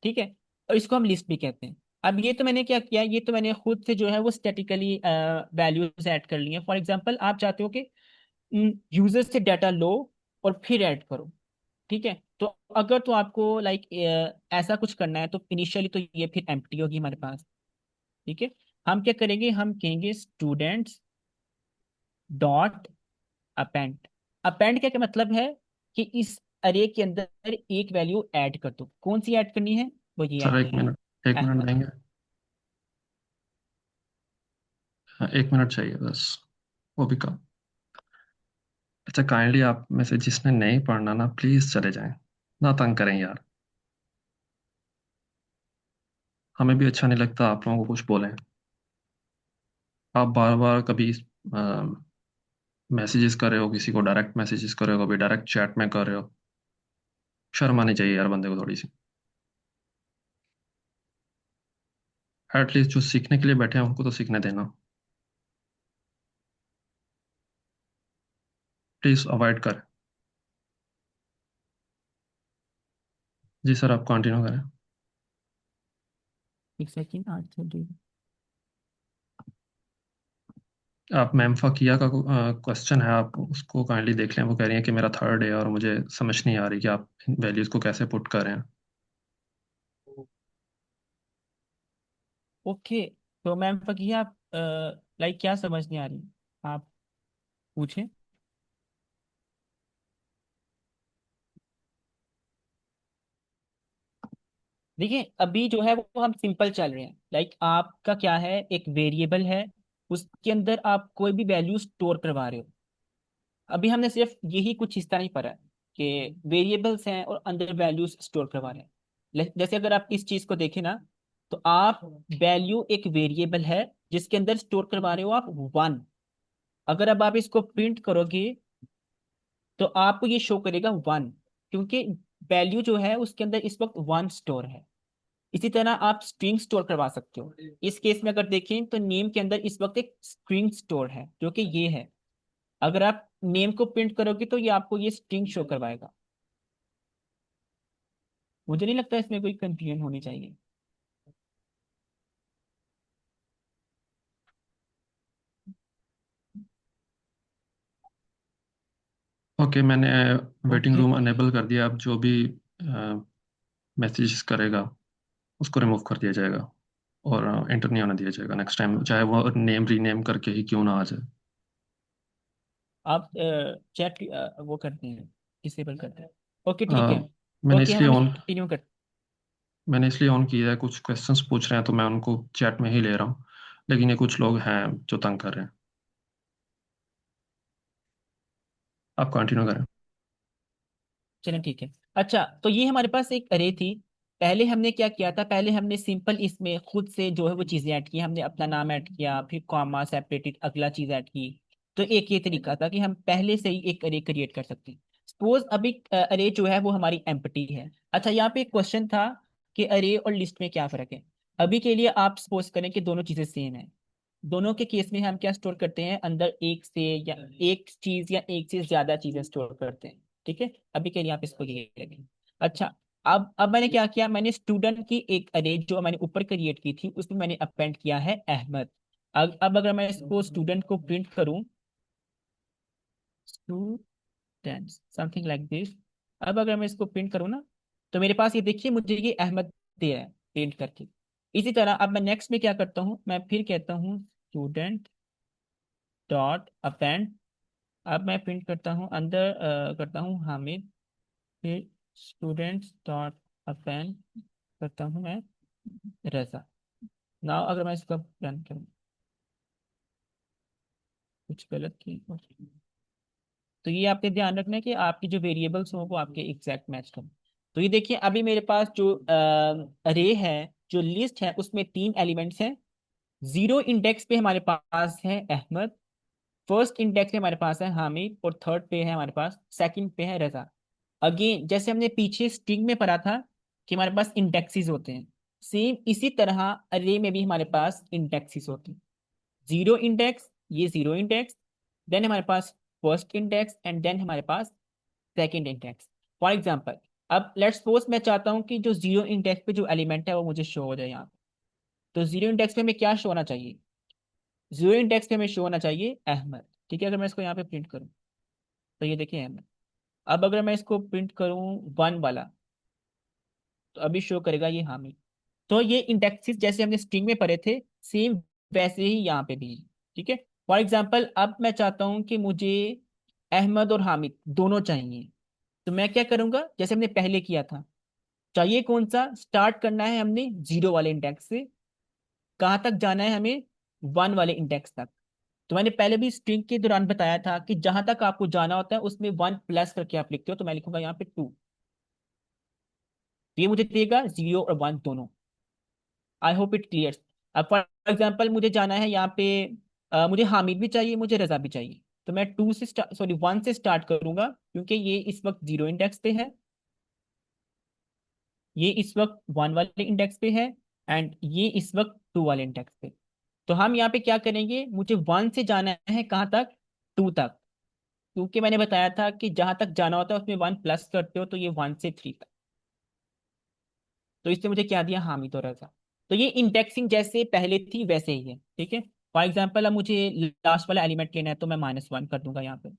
ठीक है। और इसको हम लिस्ट भी कहते हैं। अब ये तो मैंने क्या किया, ये तो मैंने खुद से जो है वो स्टैटिकली वैल्यूज ऐड कर ली है। फॉर एग्जांपल, आप चाहते हो कि यूजर से डाटा लो और फिर ऐड करो। ठीक है। तो अगर तो आपको लाइक ऐसा कुछ करना है, तो इनिशियली तो ये फिर एम्प्टी होगी हमारे पास। ठीक है। हम क्या करेंगे, हम कहेंगे स्टूडेंट्स डॉट अपेंड। अपेंड क्या क्या मतलब है कि इस अरे के अंदर एक वैल्यू ऐड कर दो। कौन सी ऐड करनी है? वो ये सर ऐड एक करनी है, मिनट, एक मिनट अहमद। देंगे? हाँ, एक मिनट चाहिए बस, वो भी कम। अच्छा, काइंडली आप में से जिसने नहीं पढ़ना ना, प्लीज चले जाएं, ना तंग करें यार। हमें भी अच्छा नहीं लगता आप लोगों को कुछ बोलें। आप बार बार कभी मैसेजेस कर रहे हो, किसी को डायरेक्ट मैसेजेस कर रहे हो, कभी डायरेक्ट चैट में कर रहे हो। शर्म आनी चाहिए यार बंदे को थोड़ी सी। एटलीस्ट जो सीखने के लिए बैठे हैं उनको तो सीखने देना। प्लीज अवॉइड करें। जी सर, आप कंटिन्यू करें। एक सेकेंड, 8:30। आप मैम फ़किया का क्वेश्चन है, आप उसको काइंडली देख लें। वो कह रही हैं कि मेरा थर्ड है और मुझे समझ नहीं आ रही कि आप वैल्यूज़ को कैसे पुट कर रहे हैं। ओके, तो मैम फकीहा, आप लाइक क्या समझ नहीं आ रही, आप पूछें। देखिए अभी जो है वो हम सिंपल चल रहे हैं। लाइक आपका क्या है, एक वेरिएबल है, उसके अंदर आप कोई भी वैल्यू स्टोर करवा रहे हो। अभी हमने सिर्फ यही कुछ हिस्सा नहीं पढ़ा है कि वेरिएबल्स हैं और अंदर वैल्यूज स्टोर करवा रहे हैं। जैसे अगर आप इस चीज को देखें ना, तो आप वैल्यू एक वेरिएबल है जिसके अंदर स्टोर करवा रहे हो आप 1। अगर अब आप इसको प्रिंट करोगे तो आपको ये शो करेगा 1, क्योंकि वैल्यू जो है उसके अंदर इस वक्त 1 स्टोर है। इसी तरह आप स्ट्रिंग स्टोर करवा सकते हो। इस केस में अगर देखें तो नेम के अंदर इस वक्त एक स्ट्रिंग स्टोर है जो कि ये है। अगर आप नेम को प्रिंट करोगे तो ये आपको ये स्ट्रिंग शो करवाएगा। मुझे नहीं लगता इसमें कोई कंफ्यूजन होनी चाहिए। ओके, मैंने वेटिंग ओके, रूम अनेबल कर दिया। अब जो भी मैसेजेस करेगा उसको रिमूव कर दिया जाएगा और एंटर नहीं होने दिया जाएगा नेक्स्ट टाइम, चाहे वो नेम रीनेम करके ही क्यों ना आ जाए। आप चैट वो करते हैं, डिसेबल करते हैं। ओके अ, ठीक है। मैंने ओके, इसलिए हम ऑन कंटिन्यू कर। मैंने इसलिए ऑन किया है, कुछ क्वेश्चंस पूछ रहे हैं तो मैं उनको चैट में ही ले रहा हूँ, लेकिन ये कुछ लोग हैं जो तंग कर रहे हैं। आप कंटिन्यू करें। चलें ठीक है। अच्छा, तो ये हमारे पास एक अरे थी। पहले हमने क्या किया था, पहले हमने सिंपल इसमें खुद से जो है वो चीजें ऐड की। हमने अपना नाम ऐड किया, फिर कॉमा सेपरेटेड अगला चीज ऐड की। तो एक ये तरीका था कि हम पहले से ही एक अरे क्रिएट कर सकते हैं। सपोज अभी अरे जो है वो हमारी एम्प्टी है। अच्छा, यहाँ पे एक क्वेश्चन था कि अरे और लिस्ट में क्या फर्क है। अभी के लिए आप सपोज करें कि दोनों चीजें सेम है। दोनों के केस में हम क्या स्टोर करते हैं, अंदर एक से या एक चीज या एक से ज्यादा चीजें स्टोर करते हैं। ठीक है, अभी के लिए आप इसको ये रखें। अच्छा, अब मैंने क्या किया, मैंने स्टूडेंट की एक अरे जो मैंने ऊपर क्रिएट की थी उसमें मैंने अपेंड किया है अहमद। अब अगर मैं इसको स्टूडेंट को प्रिंट करूं, स्टूडेंट समथिंग लाइक दिस। अब अगर मैं इसको प्रिंट करूं ना, तो मेरे पास ये देखिए मुझे ये अहमद दे रहा है प्रिंट करके। इसी तरह अब मैं नेक्स्ट में क्या करता हूँ, मैं फिर कहता हूँ स्टूडेंट डॉट अपेंड। अब मैं प्रिंट करता हूँ अंदर करता हूँ हामिद। फिर स्टूडेंट्स डॉट अपेंड करता हूँ मैं रजा। नाउ अगर मैं इसका रन करूँ, कुछ गलत की तो ये आपके ध्यान रखना है कि आपकी जो वेरिएबल्स हो वो आपके एग्जैक्ट मैच करें। तो ये देखिए अभी मेरे पास जो अरे है, जो लिस्ट है उसमें 3 एलिमेंट्स हैं। 0 इंडेक्स पे हमारे पास है अहमद, फर्स्ट इंडेक्स पे हमारे पास है हामिद, और थर्ड पे है हमारे पास, सेकंड पे है रजा। अगेन जैसे हमने पीछे स्ट्रिंग में पढ़ा था कि हमारे पास इंडेक्सेस होते हैं, सेम इसी तरह अरे में भी हमारे पास इंडेक्सेस होते हैं। 0 इंडेक्स, ये 0 इंडेक्स, देन हमारे पास फर्स्ट इंडेक्स, एंड देन हमारे पास सेकंड इंडेक्स। फॉर एग्जाम्पल, अब लेट्स सपोज मैं चाहता हूँ कि जो 0 इंडेक्स पे जो एलिमेंट है वो मुझे शो हो जाए यहाँ पे। तो 0 इंडेक्स पे हमें क्या शो होना चाहिए, 0 इंडेक्स पे हमें शो होना चाहिए अहमद। ठीक है, अगर मैं इसको यहाँ पे प्रिंट करूँ तो ये देखिए अहमद। अब अगर मैं इसको प्रिंट करूँ 1 वाला, तो अभी शो करेगा ये हामिद। तो ये इंडेक्सेस जैसे हमने स्ट्रिंग में पढ़े थे, सेम वैसे ही यहाँ पे भी। ठीक है, फॉर एग्जाम्पल अब मैं चाहता हूँ कि मुझे अहमद और हामिद दोनों चाहिए। तो मैं क्या करूंगा, जैसे हमने पहले किया था, चाहिए कौन सा, स्टार्ट करना है हमने जीरो वाले इंडेक्स से, कहाँ तक जाना है हमें, वन वाले इंडेक्स तक। तो मैंने पहले भी स्ट्रिंग के दौरान बताया था कि जहां तक आपको जाना होता है उसमें वन प्लस करके आप लिखते हो, तो मैं लिखूंगा यहाँ पे टू। तो ये मुझे देगा जीरो और वन दोनों। I hope it clear. अब फॉर एग्जाम्पल मुझे जाना है यहाँ पे, मुझे हामिद भी चाहिए, मुझे रजा भी चाहिए, तो मैं टू से सॉरी वन से स्टार्ट करूंगा, क्योंकि ये इस वक्त जीरो इंडेक्स पे है, ये इस वक्त वन वाले इंडेक्स पे है, एंड ये इस वक्त टू वाले इंडेक्स पे। तो हम यहाँ पे क्या करेंगे, मुझे वन से जाना है कहाँ तक, टू तक, क्योंकि मैंने बताया था कि जहां तक जाना होता है उसमें वन प्लस करते हो, तो ये वन से थ्री तक। तो इससे मुझे क्या दिया, हामिद और रजा। तो ये इंडेक्सिंग जैसे पहले थी वैसे ही है, ठीक है। फॉर एग्जाम्पल अब मुझे लास्ट वाला एलिमेंट लेना है, तो मैं माइनस वन कर दूंगा यहाँ पे।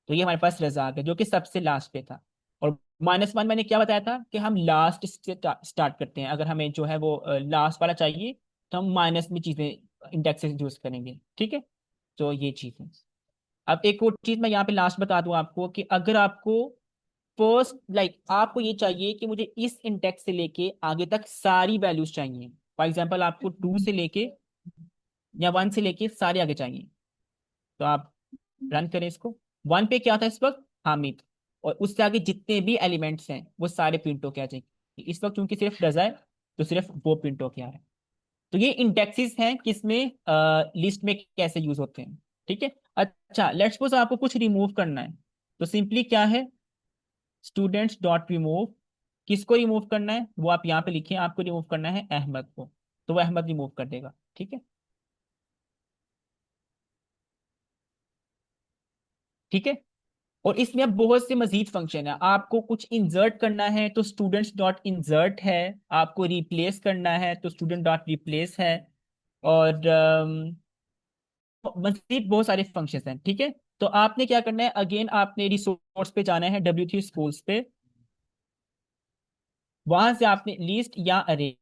तो ये हमारे पास रजा आ गया जो कि सबसे लास्ट पे था। और माइनस वन मैंने क्या बताया था कि हम लास्ट से स्टार्ट करते हैं, अगर हमें जो है वो लास्ट वाला चाहिए तो हम माइनस में चीजें इंडेक्सेस यूज करेंगे, ठीक है। तो ये चीज है। अब एक और चीज मैं यहाँ पे लास्ट बता दूं आपको, कि अगर आपको फर्स्ट आपको ये चाहिए कि मुझे इस इंडेक्स से लेके आगे तक सारी वैल्यूज चाहिए, फॉर एग्जाम्पल आपको टू से लेके या वन से लेके सारे आगे चाहिए, तो आप रन करें इसको। वन पे क्या था इस वक्त, हामिद, और उससे आगे जितने भी एलिमेंट्स हैं वो सारे प्रिंट होके आ जाएंगे। इस वक्त क्योंकि सिर्फ रजा है तो सिर्फ वो प्रिंट होके आ रहा है। तो ये इंडेक्सेस हैं किसमें, लिस्ट में कैसे यूज होते हैं, ठीक है। अच्छा, लेट्स सपोज आपको कुछ रिमूव करना है, तो सिंपली क्या है, स्टूडेंट्स डॉट रिमूव। किसको रिमूव करना है वो आप यहाँ पे लिखिए, आपको रिमूव करना है अहमद को, तो वो अहमद रिमूव कर देगा, ठीक है। ठीक है। और इसमें अब बहुत से मजीद फंक्शन है, आपको कुछ इंसर्ट करना है तो स्टूडेंट्स डॉट इंसर्ट है, आपको रिप्लेस करना है तो स्टूडेंट डॉट रिप्लेस है, और मजीद बहुत सारे फंक्शंस हैं, ठीक है। तो आपने क्या करना है, अगेन आपने रिसोर्स पे जाना है, W3 स्कूल्स पे, वहां से आपने लिस्ट या अरे,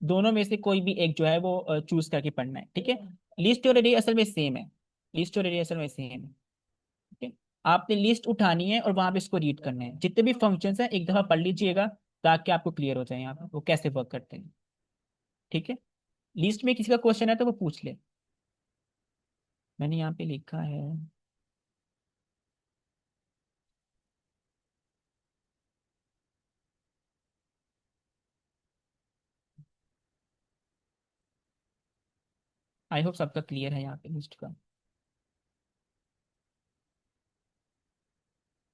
दोनों में से कोई भी एक जो है वो चूज करके पढ़ना है, ठीक है। लिस्ट और अरे असल में सेम है, लिस्ट और अरे असल में सेम है, ठीक है। आपने लिस्ट उठानी है और वहां पे इसको रीड करना है, जितने भी फंक्शंस हैं एक दफा पढ़ लीजिएगा, ताकि आपको क्लियर हो जाए यहाँ पे वो कैसे वर्क करते हैं, ठीक है। लिस्ट में किसी का क्वेश्चन है तो वो पूछ ले, मैंने यहाँ पे लिखा है। आई होप सबका क्लियर है यहाँ पे लिस्ट का।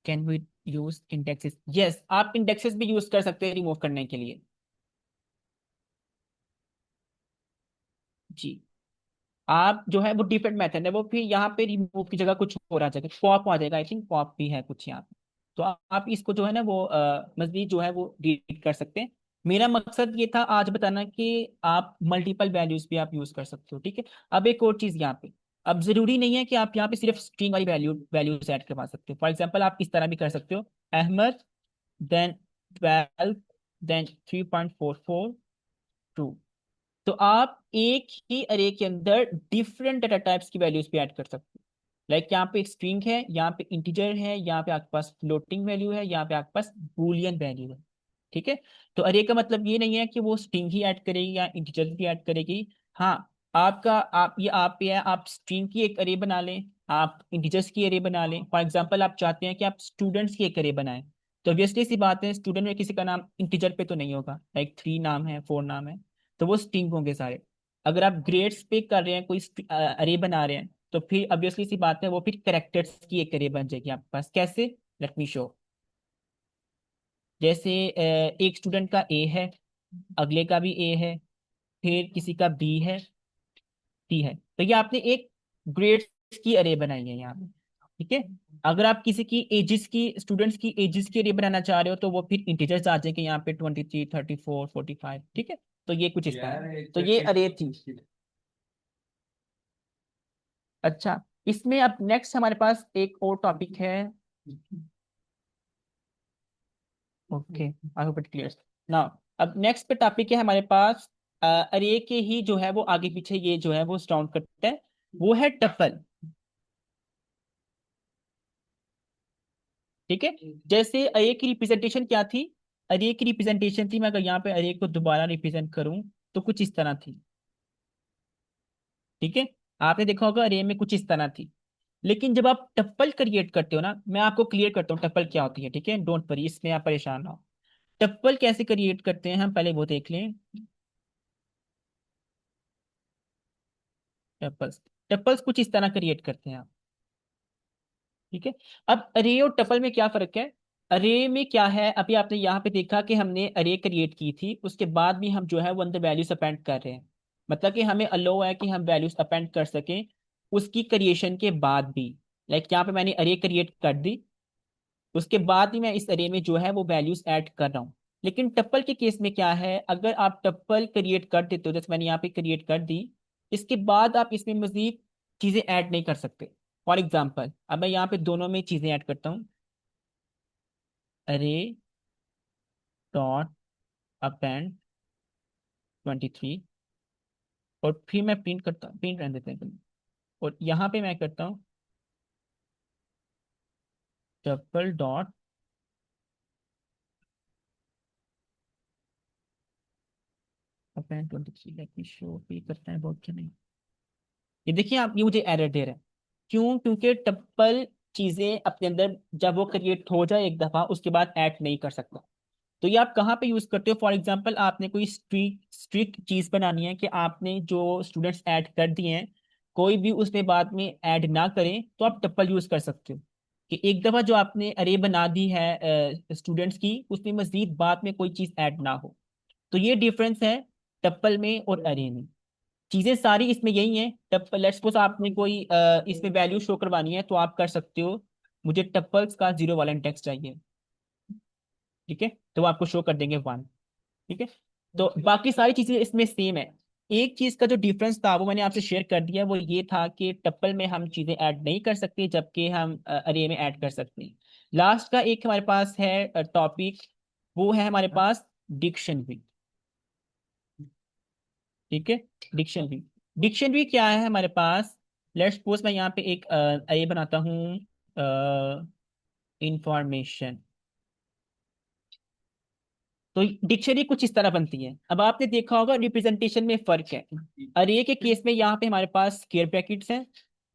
Can we use indexes, yes आप इंडेक्सेस भी यूज कर सकते हैं रिमूव करने के लिए, जी। आप जो है वो डिफरेंट मेथड है, वो फिर यहाँ पे रिमूव की जगह कुछ और आ जाएगा, पॉप आ जाएगा, आई थिंक पॉप भी है कुछ यहाँ पे। तो आप इसको जो है ना वो मजबूत जो है वो रीड कर सकते हैं। मेरा मकसद ये था आज बताना कि आप मल्टीपल वैल्यूज भी आप यूज कर सकते हो, ठीक है। अब एक और चीज यहाँ पे, अब जरूरी नहीं है कि आप यहाँ पे सिर्फ स्ट्रिंग वाली वैल्यूज ऐड करवा सकते हो। फॉर एग्जाम्पल आप इस तरह भी कर सकते हो, अहमद देन 12 देन 3.44 ट्रू। तो आप एक ही अरे के अंदर डिफरेंट डाटा टाइप्स की वैल्यूज भी ऐड कर सकते हो। लाइक यहाँ पे एक स्ट्रिंग है, यहाँ पे इंटीजर है, यहाँ पे आपके पास फ्लोटिंग वैल्यू है, यहाँ पे आपके पास बूलियन वैल्यू है, ठीक है। तो अरे का मतलब ये नहीं है कि वो स्ट्रिंग ही ऐड करेगी या इंटीजर भी ऐड करेगी। हाँ, आपका आप ये आप पे है, आप स्ट्रिंग की एक अरे बना लें, आप इंटीजर्स की अरे बना लें। फॉर एग्जाम्पल आप चाहते हैं कि आप स्टूडेंट्स की एक अरे बनाएं, तो ऑब्वियसली सी बात है स्टूडेंट में किसी का नाम इंटीजर पे तो नहीं होगा, लाइक थ्री नाम है, फोर नाम है, तो वो स्ट्रिंग होंगे सारे। अगर आप ग्रेड्स पे कर रहे हैं, कोई अरे बना रहे हैं, तो फिर ऑब्वियसली सी बात है वो फिर कैरेक्टर्स की एक अरे बन जाएगी आपके पास। कैसे, लेट मी शो। जैसे एक स्टूडेंट का ए है, अगले का भी ए है, फिर किसी का बी है, सी है, तो ये आपने एक ग्रेड्स की अरे बनाई है यहाँ पे, ठीक है। अगर आप किसी की एजिस की, स्टूडेंट्स की एजिस की अरे बनाना चाह रहे हो, तो वो फिर इंटीजर्स आ जाएंगे यहाँ पे 23 34 45, ठीक है। तो ये कुछ इस तरह है। तो ये अरे थी। अच्छा, इसमें अब नेक्स्ट हमारे पास एक और टॉपिक है, okay I hope it clear now. अब नेक्स्ट पे टॉपिक है हमारे पास, अरे के ही जो है वो आगे पीछे ये जो है वो राउंड करता है, वो है टपल। ठीक है। जैसे अरे की रिप्रेजेंटेशन क्या थी, अरे की रिप्रेजेंटेशन थी, मैं अगर यहाँ पे अरे को दोबारा रिप्रेजेंट करूं तो कुछ इस तरह थी। ठीक है, आपने देखा होगा अरे में कुछ इस तरह थी। लेकिन जब आप टप्पल क्रिएट करते हो ना, मैं आपको क्लियर करता हूँ टप्पल क्या होती है, ठीक है, डोंट वरी, इसमें आप परेशान ना हो। टप्पल कैसे क्रिएट करते हैं हम पहले वो देख लें। टप्पल्स, टप्पल्स कुछ इस तरह क्रिएट करते हैं आप। ठीक है, अब अरे और टपल में क्या फर्क है। अरे में क्या है, अभी आपने यहाँ पे देखा कि हमने अरे क्रिएट की थी, उसके बाद भी हम जो है वो अंदर वैल्यूज अपेंड कर रहे हैं। मतलब कि हमें अलो है कि हम वैल्यूज अपेंड कर सकें उसकी क्रिएशन के बाद भी। लाइक यहाँ पे मैंने अरे क्रिएट कर दी, उसके बाद भी मैं इस अरे में जो है वो वैल्यूज ऐड कर रहा हूँ। लेकिन टप्पल के केस में क्या है, अगर आप टप्पल क्रिएट कर देते हो, जैसे मैंने यहाँ पे क्रिएट कर दी, इसके बाद आप इसमें मजीद चीजें ऐड नहीं कर सकते। फॉर एग्जाम्पल अब मैं यहाँ पे दोनों में चीजें ऐड करता हूँ, अरे डॉट अपेंड 23, और फिर मैं प्रिंट करता हूँ, प्रिंट रहने देते हैं चलो। और यहाँ पे मैं करता हूँ tuple dot append 23, let me show भी करता है बहुत क्या नहीं। ये देखिए आप, ये मुझे एरर दे रहा है। क्यों, क्योंकि टप्पल चीजें अपने अंदर जब वो क्रिएट हो जाए एक दफा उसके बाद ऐड नहीं कर सकता। तो ये आप कहाँ पे यूज करते हो, फॉर एग्जाम्पल आपने कोई स्ट्रिक्ट चीज बनानी है कि आपने जो स्टूडेंट्स ऐड कर दिए हैं कोई भी उसमें बाद में ऐड ना करें, तो आप टप्पल यूज कर सकते हो। कि एक दफा जो आपने अरे बना दी है स्टूडेंट्स की, उसमें मजीद बाद में कोई चीज ऐड ना हो। तो ये डिफरेंस है टप्पल में और अरे में। चीजें सारी इसमें यही है। टप्पल, लेट्स सपोज आपने कोई इसमें वैल्यू शो करवानी है तो आप कर सकते हो, मुझे टप्पल्स का जीरो वाला इंडेक्स चाहिए, ठीक है, तो वो आपको शो कर देंगे 1। ठीक है, तो बाकी सारी चीजें इसमें सेम है। एक चीज का जो डिफरेंस था वो मैंने आपसे शेयर कर दिया, वो ये था कि टप्पल में हम चीजें ऐड नहीं कर सकते जबकि हम अरे में ऐड कर सकते हैं। लास्ट का एक हमारे पास है टॉपिक, वो है हमारे पास डिक्शनरी। ठीक है, डिक्शनरी, डिक्शनरी क्या है हमारे पास। लेट्स सपोज मैं यहाँ पे एक अरे बनाता हूँ, इंफॉर्मेशन। तो डिक्शनरी कुछ इस तरह बनती है। अब आपने देखा होगा रिप्रेजेंटेशन में फर्क है। अरे के केस में यहाँ पे हमारे पास स्क्वायर ब्रैकेट्स हैं,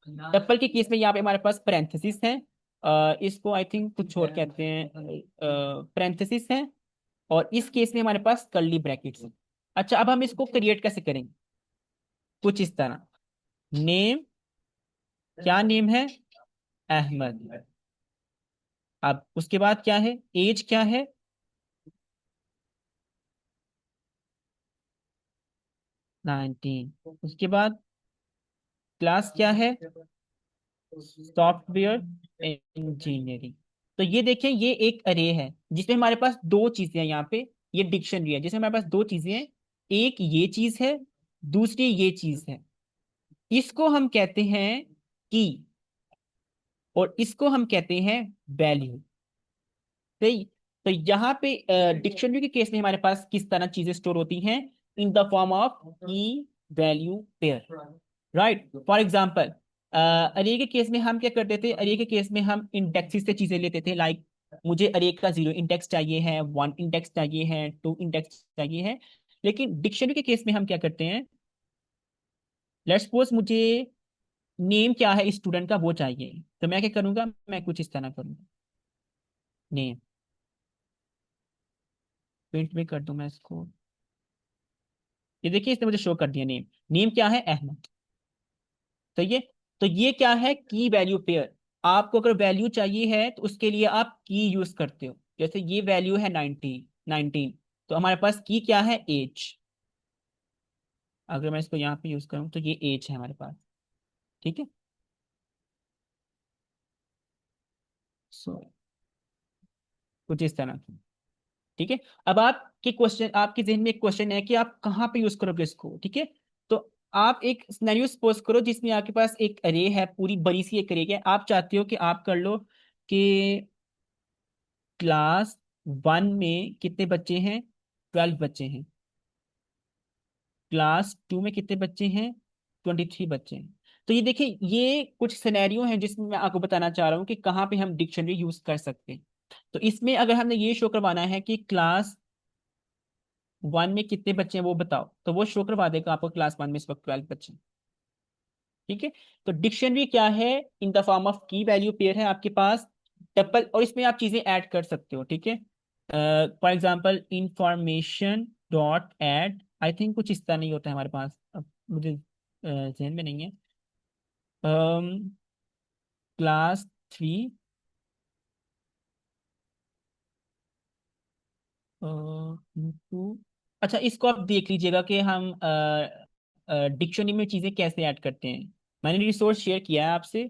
टप्पल के केस में यहाँ पे हमारे पास पैरेंथेसिस हैं, इसको आई थिंक कुछ और कहते हैं, पैरेंथेसिस हैं, और इस केस में हमारे पास कर्ली ब्रैकेट्स हैं। अच्छा, अब हम इसको क्रिएट कैसे करेंगे, कुछ इस तरह। नेम, क्या नेम है, अहमद। अब उसके बाद क्या है, एज क्या है, 19। उसके बाद क्लास क्या है, सॉफ्टवेयर इंजीनियरिंग। तो ये देखें, ये एक अरे है जिसमें हमारे पास दो चीजें हैं यहाँ पे। ये डिक्शनरी है जिसमें हमारे पास दो चीजें हैं, एक ये चीज है, दूसरी ये चीज है। इसको हम कहते हैं की, और इसको हम कहते हैं वैल्यू। सही। तो यहाँ पे डिक्शनरी के केस में हमारे पास किस तरह चीजें स्टोर होती हैं, इन द फॉर्म ऑफ की value pair. Right, for example अरे के केस में हम क्या करते थे, अरे के केस में हम इंडेक्सिस से चीजें लेते थे। लाइक मुझे अरे का 0 इंडेक्स चाहिए है, 1 इंडेक्स चाहिए है, 2 इंडेक्स चाहिए है। लेकिन डिक्शनरी के केस में हम क्या करते हैं, लेट्स सपोज मुझे नेम क्या है स्टूडेंट का वो चाहिए, तो मैं क्या करूंगा, मैं कुछ इस तरह करूंगा, नेम, प्रिंट में कर दूं मैं इसको। ये देखिए इसने मुझे शो कर दिया नेम, नेम क्या है, अहमद। तो ये क्या है, की वैल्यू पेयर। आपको अगर वैल्यू चाहिए है तो उसके लिए आप की यूज करते हो। जैसे ये वैल्यू है 19, तो हमारे पास की क्या है, एज। अगर मैं इसको यहाँ पे यूज करूँ तो ये एज है हमारे पास। ठीक है, सो कुछ इस तरह की। ठीक है, अब आपके क्वेश्चन, आपके जहन में एक क्वेश्चन है कि आप कहाँ पे यूज करोगे इसको। ठीक है, तो आप एक सिनेरियो सपोज करो जिसमें आपके पास एक अरे है, पूरी बड़ी सी एक अरे है। आप चाहते हो कि आप कर लो कि क्लास 1 में कितने बच्चे हैं, 12 बच्चे हैं। क्लास 2 में कितने बच्चे हैं, 23 बच्चे हैं। तो ये देखिए, ये कुछ सिनेरियो हैं जिसमें मैं आपको बताना चाह रहा हूँ कि कहाँ पे हम डिक्शनरी यूज कर सकते हैं। तो इसमें अगर हमने ये शो करवाना है कि क्लास 1 में कितने बच्चे हैं वो बताओ, तो वो शो करवा देगा आपको क्लास 1 में इस वक्त 12 बच्चे हैं। ठीक है। तो डिक्शनरी क्या है? इन द फॉर्म ऑफ की वैल्यू पेयर है आपके पास, टपल, और इसमें आप चीजें ऐड कर सकते हो। ठीक है। For example information dot add, I think कुछ इस तरह नहीं होता है हमारे पास, अब मुझे ध्यान में नहीं है। क्लास 3 टू, अच्छा इसको आप देख लीजिएगा कि हम डिक्शनरी में चीजें कैसे ऐड करते हैं। मैंने रिसोर्स शेयर किया है आपसे।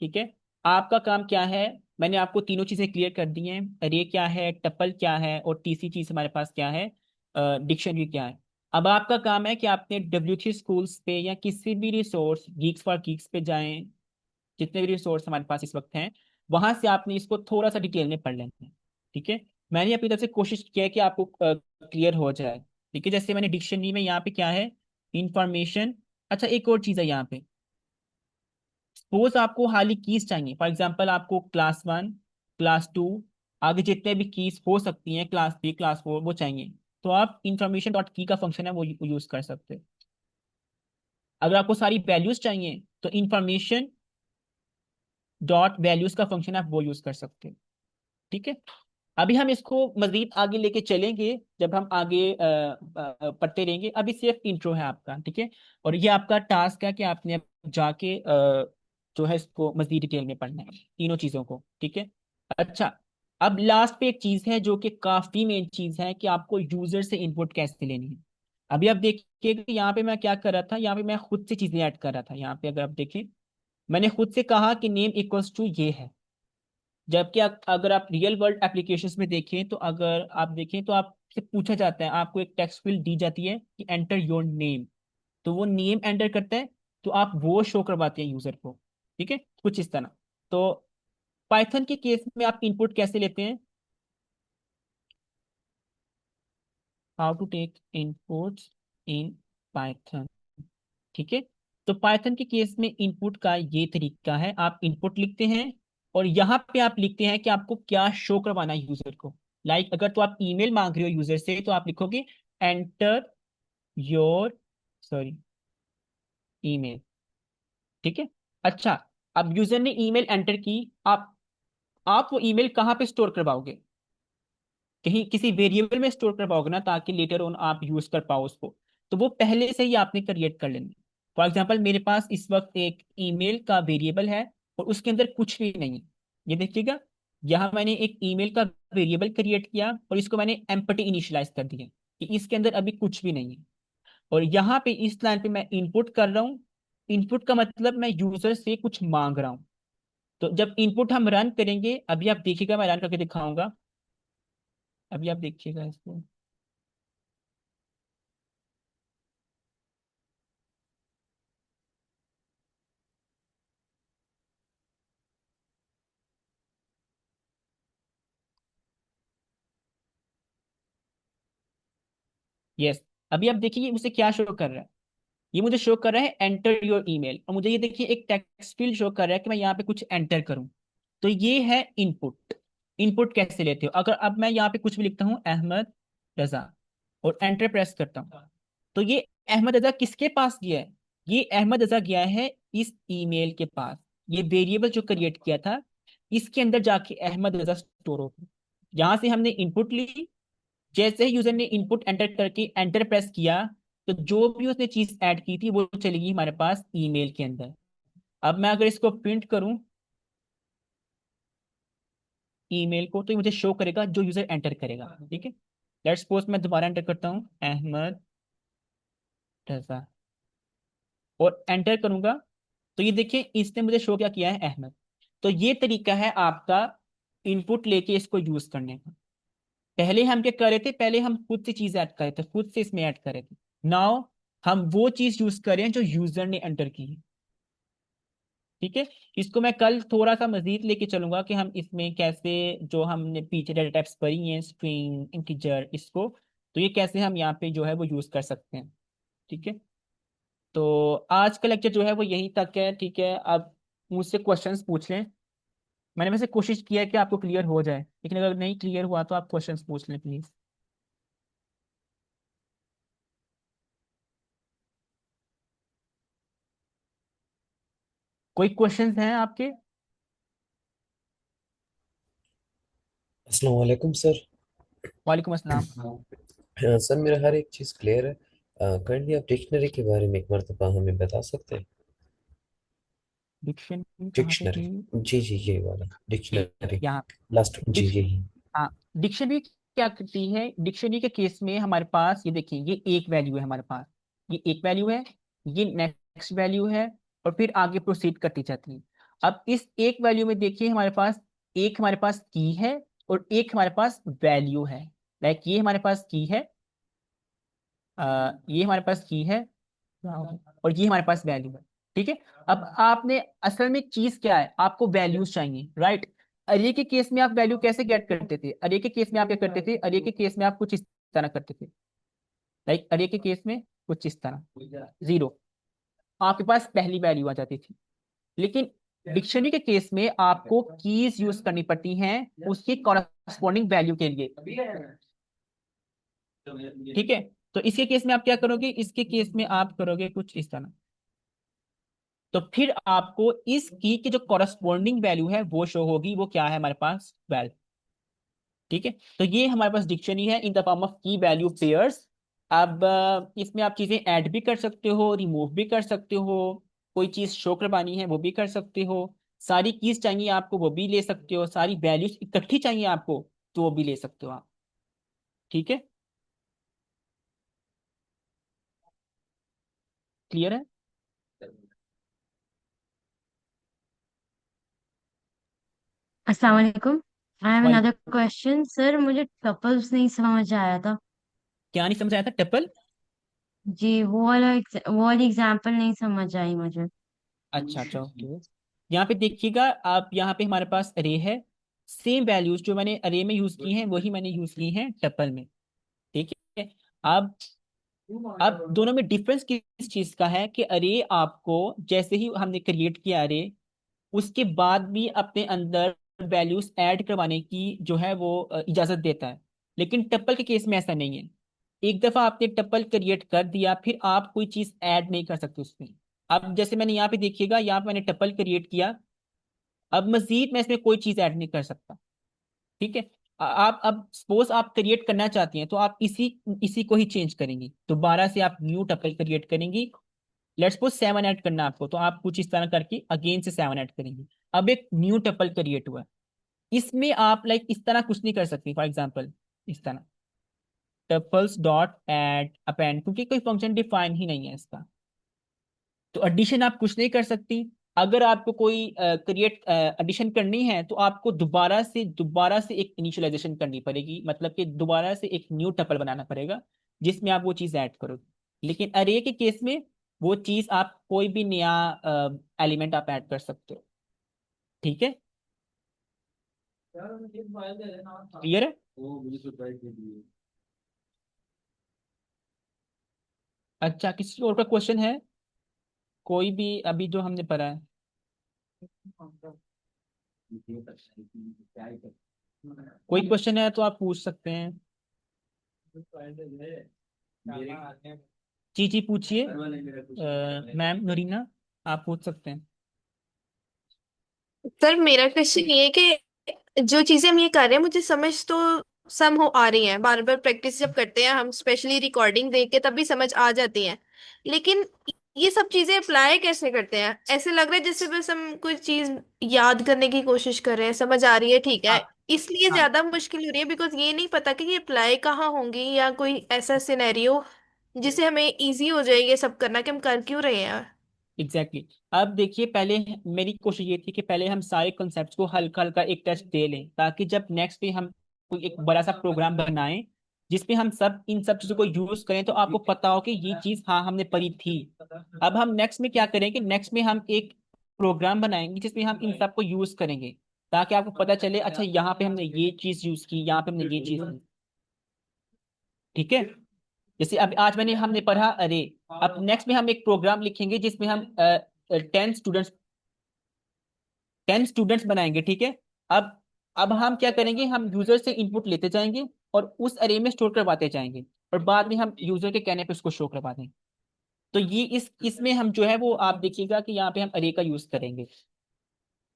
ठीक है। आपका काम क्या है? मैंने आपको तीनों चीजें क्लियर कर दी हैं, अरे क्या है, टपल क्या है, और तीसरी चीज हमारे पास क्या है, डिक्शनरी क्या है। अब आपका काम है कि आपने W3 स्कूल्स पे या किसी भी रिसोर्स, गीक्स फॉर गीक्स पे जाएं, जितने भी रिसोर्स हमारे पास इस वक्त हैं, वहां से आपने इसको थोड़ा सा डिटेल में पढ़ लेना है। ठीक है। मैंने अपनी तरफ से कोशिश किया है कि आपको क्लियर हो जाए। ठीक है। जैसे मैंने डिक्शनरी में यहाँ पे क्या है, इंफॉर्मेशन। अच्छा एक और चीज है यहाँ पे, सपोज आपको हाली कीज चाहिए, फॉर एग्जाम्पल आपको क्लास 1, क्लास 2, आगे जितने भी कीज हो सकती हैं, क्लास 3, क्लास 4 वो चाहिए, तो आप इंफॉर्मेशन डॉट की का फंक्शन है वो यूज कर सकते हो। अगर आपको सारी वैल्यूज चाहिए तो इंफॉर्मेशन डॉट वैल्यूज का फंक्शन आप वो यूज कर सकते हो। ठीक है। अभी हम इसको मजीद आगे लेके चलेंगे जब हम आगे पढ़ते रहेंगे, अभी सिर्फ इंट्रो है आपका। ठीक है। और ये आपका टास्क है कि आपने अब जाके जो है इसको मजीद डिटेल में पढ़ना है, तीनों चीजों को। ठीक है। अच्छा, अब लास्ट पे एक चीज है जो कि काफी मेन चीज है कि आपको यूजर से इनपुट कैसे लेनी है। अभी आप देखिए कि यहाँ पे मैं क्या कर रहा था, यहाँ पे मैं खुद से चीजें ऐड कर रहा था। यहाँ पे अगर आप देखें, मैंने खुद से कहा कि नेम इक्वल्स टू ये है, जबकि अगर आप रियल वर्ल्ड एप्लीकेशंस में देखें तो अगर आप देखें तो आपसे पूछा जाता है, आपको एक टेक्स्ट फील्ड दी जाती है कि एंटर योर नेम, तो वो नेम एंटर करता है, तो आप वो शो करवाते हैं यूजर को। ठीक है, कुछ इस तरह। तो पाइथन के केस में आप इनपुट कैसे लेते हैं, how to take inputs in Python. ठीक है। तो पाइथन के केस में इनपुट का ये तरीका है, आप इनपुट लिखते हैं और यहाँ पे आप लिखते हैं कि आपको क्या शो करवाना है यूजर को। लाइक अगर तो आप ईमेल मांग रहे हो यूजर से, तो आप लिखोगे एंटर योर, सॉरी, ईमेल। ठीक है। अच्छा, अब यूजर ने ईमेल एंटर की, आप वो ईमेल कहाँ पे स्टोर करवाओगे? कहीं किसी वेरिएबल में स्टोर करवाओगे ना, ताकि लेटर ऑन आप यूज कर पाओ उसको। तो वो पहले से ही आपने क्रिएट कर लेनी। फॉर एग्जाम्पल मेरे पास इस वक्त एक ईमेल का वेरिएबल है और उसके अंदर कुछ भी नहीं है। ये देखिएगा, यहाँ मैंने एक ईमेल का वेरिएबल क्रिएट किया और इसको मैंने एम्पटी इनिशियलाइज कर दिया कि इसके अंदर अभी कुछ भी नहीं है। और यहाँ पे इस लाइन पे मैं इनपुट कर रहा हूँ। इनपुट का मतलब मैं यूजर से कुछ मांग रहा हूँ। तो जब इनपुट हम रन करेंगे, अभी आप देखिएगा, मैं रन करके दिखाऊंगा, अभी आप देखिएगा इसको। यस, अभी आप देखिए ये मुझे क्या शो कर रहा है, ये मुझे शो कर रहा है एंटर योर ईमेल, और मुझे ये देखिए एक टेक्स्ट फील्ड शो कर रहा है कि मैं यहाँ पे कुछ एंटर करूँ। तो ये है इनपुट। इनपुट कैसे लेते हो, अगर अब मैं यहाँ पे कुछ भी लिखता हूँ अहमद रजा और एंटर प्रेस करता हूँ, तो ये अहमद रजा किसके पास गया है? ये अहमद रजा गया है इस ईमेल के पास। ये वेरिएबल जो क्रिएट किया था, इसके अंदर जाके अहमद रजा स्टोर होगा। यहाँ से हमने इनपुट ली, जैसे ही यूजर ने इनपुट एंटर करके एंटर प्रेस किया, तो जो भी उसने चीज ऐड की थी वो चलेगी हमारे पास ईमेल के अंदर। अब मैं अगर इसको प्रिंट करूं ईमेल को, तो ये मुझे शो करेगा जो यूजर एंटर करेगा। ठीक है। लेट्स सपोज मैं दोबारा एंटर करता हूं अहमद रजा और एंटर करूंगा, तो ये देखिए इसने मुझे शो क्या किया है, अहमद। तो ये तरीका है आपका इनपुट लेके इसको यूज करने का। पहले हम क्या कर रहे थे, पहले हम खुद से चीज ऐड कर रहे थे, खुद से इसमें ऐड कर रहे थे। नाउ हम वो चीज यूज करें जो यूजर ने एंटर की है। ठीक है। इसको मैं कल थोड़ा सा मजीद लेके चलूंगा कि हम इसमें कैसे, जो हमने पीछे डेटा टाइप्स पढ़ी हैं, स्ट्रिंग, इंटीजर, इसको, तो ये कैसे हम यहाँ पे जो है वो यूज कर सकते हैं। ठीक है। तो आज का लेक्चर जो है वो यहीं तक है, ठीक है। अब मुझसे क्वेश्चंस पूछ लें। मैंने वैसे कोशिश किया है कि आपको क्लियर हो जाए, लेकिन अगर नहीं क्लियर हुआ तो आप क्वेश्चंस पूछ लें प्लीज। कोई क्वेश्चंस हैं आपके? अस्सलाम वालेकुम सर। वालेकुम अस्सलाम। सर मेरा हर एक चीज़ क्लियर है। काइंडली आप डिक्शनरी के बारे में एक मर्तबा हमें बता सकते हैं? डिक्शनरी कहाँ पे डिक्शनरी, थी? जी जी ये वाला ये डिक्शनरी, यहाँ। लास्ट, जी डिक्श यही। हाँ, डिक्शनरी क्या करती है? डिक्शनरी के केस में हमारे पास ये देखिए, ये एक वैल्यू है हमारे पास, ये एक वैल्यू है, ये नेक्स्ट वैल्यू है, और फिर आगे प्रोसीड करती जाती है। अब इस एक वैल्यू में देखिए हमारे पास एक हमारे पास की है और एक हमारे पास वैल्यू है। लाइक ये हमारे पास की है, ये हमारे पास की है, और ये हमारे पास वैल्यू है। ठीक है। अब आपने असल में चीज क्या है, आपको वैल्यूज चाहिए, राइट। अरे के केस में आप वैल्यू कैसे गेट करते थे? अरे के केस में आप क्या करते थे? अरे के केस में आप कुछ इस तरह करते थे, लाइक अरे के केस में कुछ इस तरह, जीरो, आपके पास पहली वैल्यू आ जाती थी। लेकिन डिक्शनरी के केस में आपको कीज यूज करनी पड़ती हैं उसकी कॉरस्पॉन्डिंग वैल्यू के लिए। ठीक है। तो इसके केस में आप क्या करोगे? इसके केस में आप करोगे कुछ इस तरह। तो फिर आपको इस की की जो कॉरस्पॉन्डिंग वैल्यू है वो शो होगी, वो क्या है हमारे पास? 12। ठीक है। तो ये हमारे पास डिक्शनरी है इन द फॉर्म ऑफ की वैल्यू पेयर्स। अब इसमें आप चीजें ऐड भी कर सकते हो, रिमूव भी कर सकते हो, कोई चीज शो करवानी है वो भी कर सकते हो, सारी कीज चाहिए आपको वो भी ले सकते हो, सारी वैल्यूज इकट्ठी चाहिए आपको तो वो भी ले सकते हो आप। ठीक है। क्लियर है? अस्सलाम वालेकुम। आई हैव वाले अनदर क्वेश्चन सर, मुझे टपल्स नहीं समझ आया था। क्या नहीं समझ आया था? टपल? जी, वो वाली एग्जांपल नहीं समझ आई मुझे। अच्छा अच्छा, ओके। यहाँ पे देखिएगा आप, यहाँ पे हमारे पास अरे है, सेम वैल्यूज जो मैंने अरे में यूज की हैं वही मैंने यूज की हैं टपल में। ठीक है। अब अब दोनों में डिफरेंस किस चीज का है कि अरे आपको जैसे ही हमने क्रिएट किया अरे, उसके बाद भी अपने अंदर वैल्यूज ऐड करवाने की जो है वो इजाजत देता है। लेकिन टप्पल के केस में ऐसा नहीं है। एक दफा आपने टप्पल क्रिएट कर दिया फिर आप कोई चीज ऐड नहीं कर सकते उसमें। अब जैसे मैंने यहाँ पे देखिएगा, यहाँ पे मैंने टप्पल क्रिएट किया, अब मजीद मैं इसमें कोई चीज ऐड नहीं कर सकता। ठीक है। आप अब सपोज आप क्रिएट करना चाहती हैं तो आप इसी इसी को ही चेंज करेंगी, दोबारा से आप न्यू टपल क्रिएट करेंगी। लेट्स सपोज 7 ऐड करना आपको, तो आप कुछ इस तरह करके अगेन से 7 ऐड करेंगी। अब एक न्यू टपल क्रिएट हुआ है, इसमें आप लाइक इस तरह कुछ नहीं कर सकती, फॉर एग्जाम्पल इस तरह टपल्स डॉट ऐड अपेंड, क्योंकि कोई फंक्शन डिफाइन ही नहीं है इसका। तो एडिशन आप कुछ नहीं कर सकती। अगर आपको कोई क्रिएट एडिशन करनी है तो आपको दोबारा से एक इनिशियलाइजेशन करनी पड़ेगी, मतलब कि दोबारा से एक न्यू टपल बनाना पड़ेगा जिसमें आप वो चीज ऐड करोगे। लेकिन अरे के केस में वो चीज आप कोई भी नया एलिमेंट आप ऐड कर सकते हो। ठीक है। क्लियर है? अच्छा, किसी और का क्वेश्चन है? कोई भी अभी जो हमने पढ़ा है? कोई क्वेश्चन है तो आप पूछ सकते हैं। जी जी पूछिए, मैम नूरीना, आप पूछ सकते हैं। सर मेरा क्वेश्चन ये है कि जो चीजें हम ये कर रहे हैं मुझे समझ तो सम हो आ रही हैं, बार बार प्रैक्टिस जब करते हैं हम, स्पेशली रिकॉर्डिंग देख के तब भी समझ आ जाती हैं। लेकिन ये सब चीजें अप्लाई कैसे करते हैं? ऐसे लग रहा है जैसे बस हम कोई चीज याद करने की कोशिश कर रहे हैं, समझ आ रही है ठीक है, हाँ इसलिए हाँ, ज्यादा मुश्किल हो रही है बिकॉज ये नहीं पता कि ये अप्लाई कहाँ होंगी, या कोई ऐसा सिनेरियो जिसे हमें इजी हो जाए ये सब करना कि हम कर क्यों रहे हैं। एग्जैक्टली अब देखिए, पहले मेरी कोशिश ये थी कि पहले हम सारे कॉन्सेप्ट्स को हल्का हल्का एक टेस्ट दे लें, ताकि जब नेक्स्ट पे हम कोई एक बड़ा सा प्रोग्राम बनाएं जिसपे हम सब इन सब चीजों को यूज करें तो आपको पता हो कि ये चीज हाँ हमने पढ़ी थी। अब हम नेक्स्ट में क्या करेंगे, नेक्स्ट में हम एक प्रोग्राम बनाएंगे जिसमें हम इन सब को यूज करेंगे, ताकि आपको पता चले अच्छा यहाँ पे हमने ये चीज यूज की, यहाँ पे हमने ये चीज की। ठीक है। जैसे अब आज हमने पढ़ा अरे, अब नेक्स्ट में हम एक प्रोग्राम लिखेंगे जिसमें हम 10 स्टूडेंट्स 10 स्टूडेंट्स बनाएंगे, ठीक है। अब अब हम क्या करेंगे, हम यूजर से इनपुट लेते जाएंगे और उस अरे में स्टोर करवाते जाएंगे, और बाद में हम यूजर के कहने पे उसको शो करवा देंगे। तो ये इसमें हम जो है वो आप देखिएगा कि यहाँ पे हम अरे का यूज करेंगे,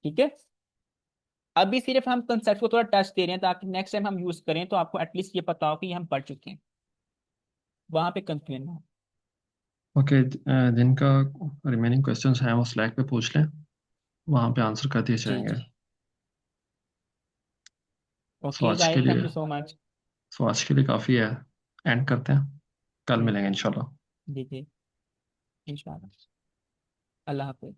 ठीक है। अभी सिर्फ हम कंसेप्ट को थोड़ा टच दे रहे हैं ताकि नेक्स्ट टाइम हम यूज करें तो आपको एटलीस्ट ये पता हो कि ये हम पढ़ चुके हैं, वहां पे कंफ्यूजन ना हो। ओके, जिनका रिमेनिंग क्वेश्चंस हैं वो स्लैक पे पूछ लें, वहाँ पे आंसर कर दिए जी जाएंगे। जी। सो ओके आज के गाइस, थैंक लिए यू सो मच। सो आज के लिए काफ़ी है। एंड करते हैं, कल जी मिलेंगे इंशाल्लाह। जी जी, इंशाल्लाह। अल्लाह हाफिज।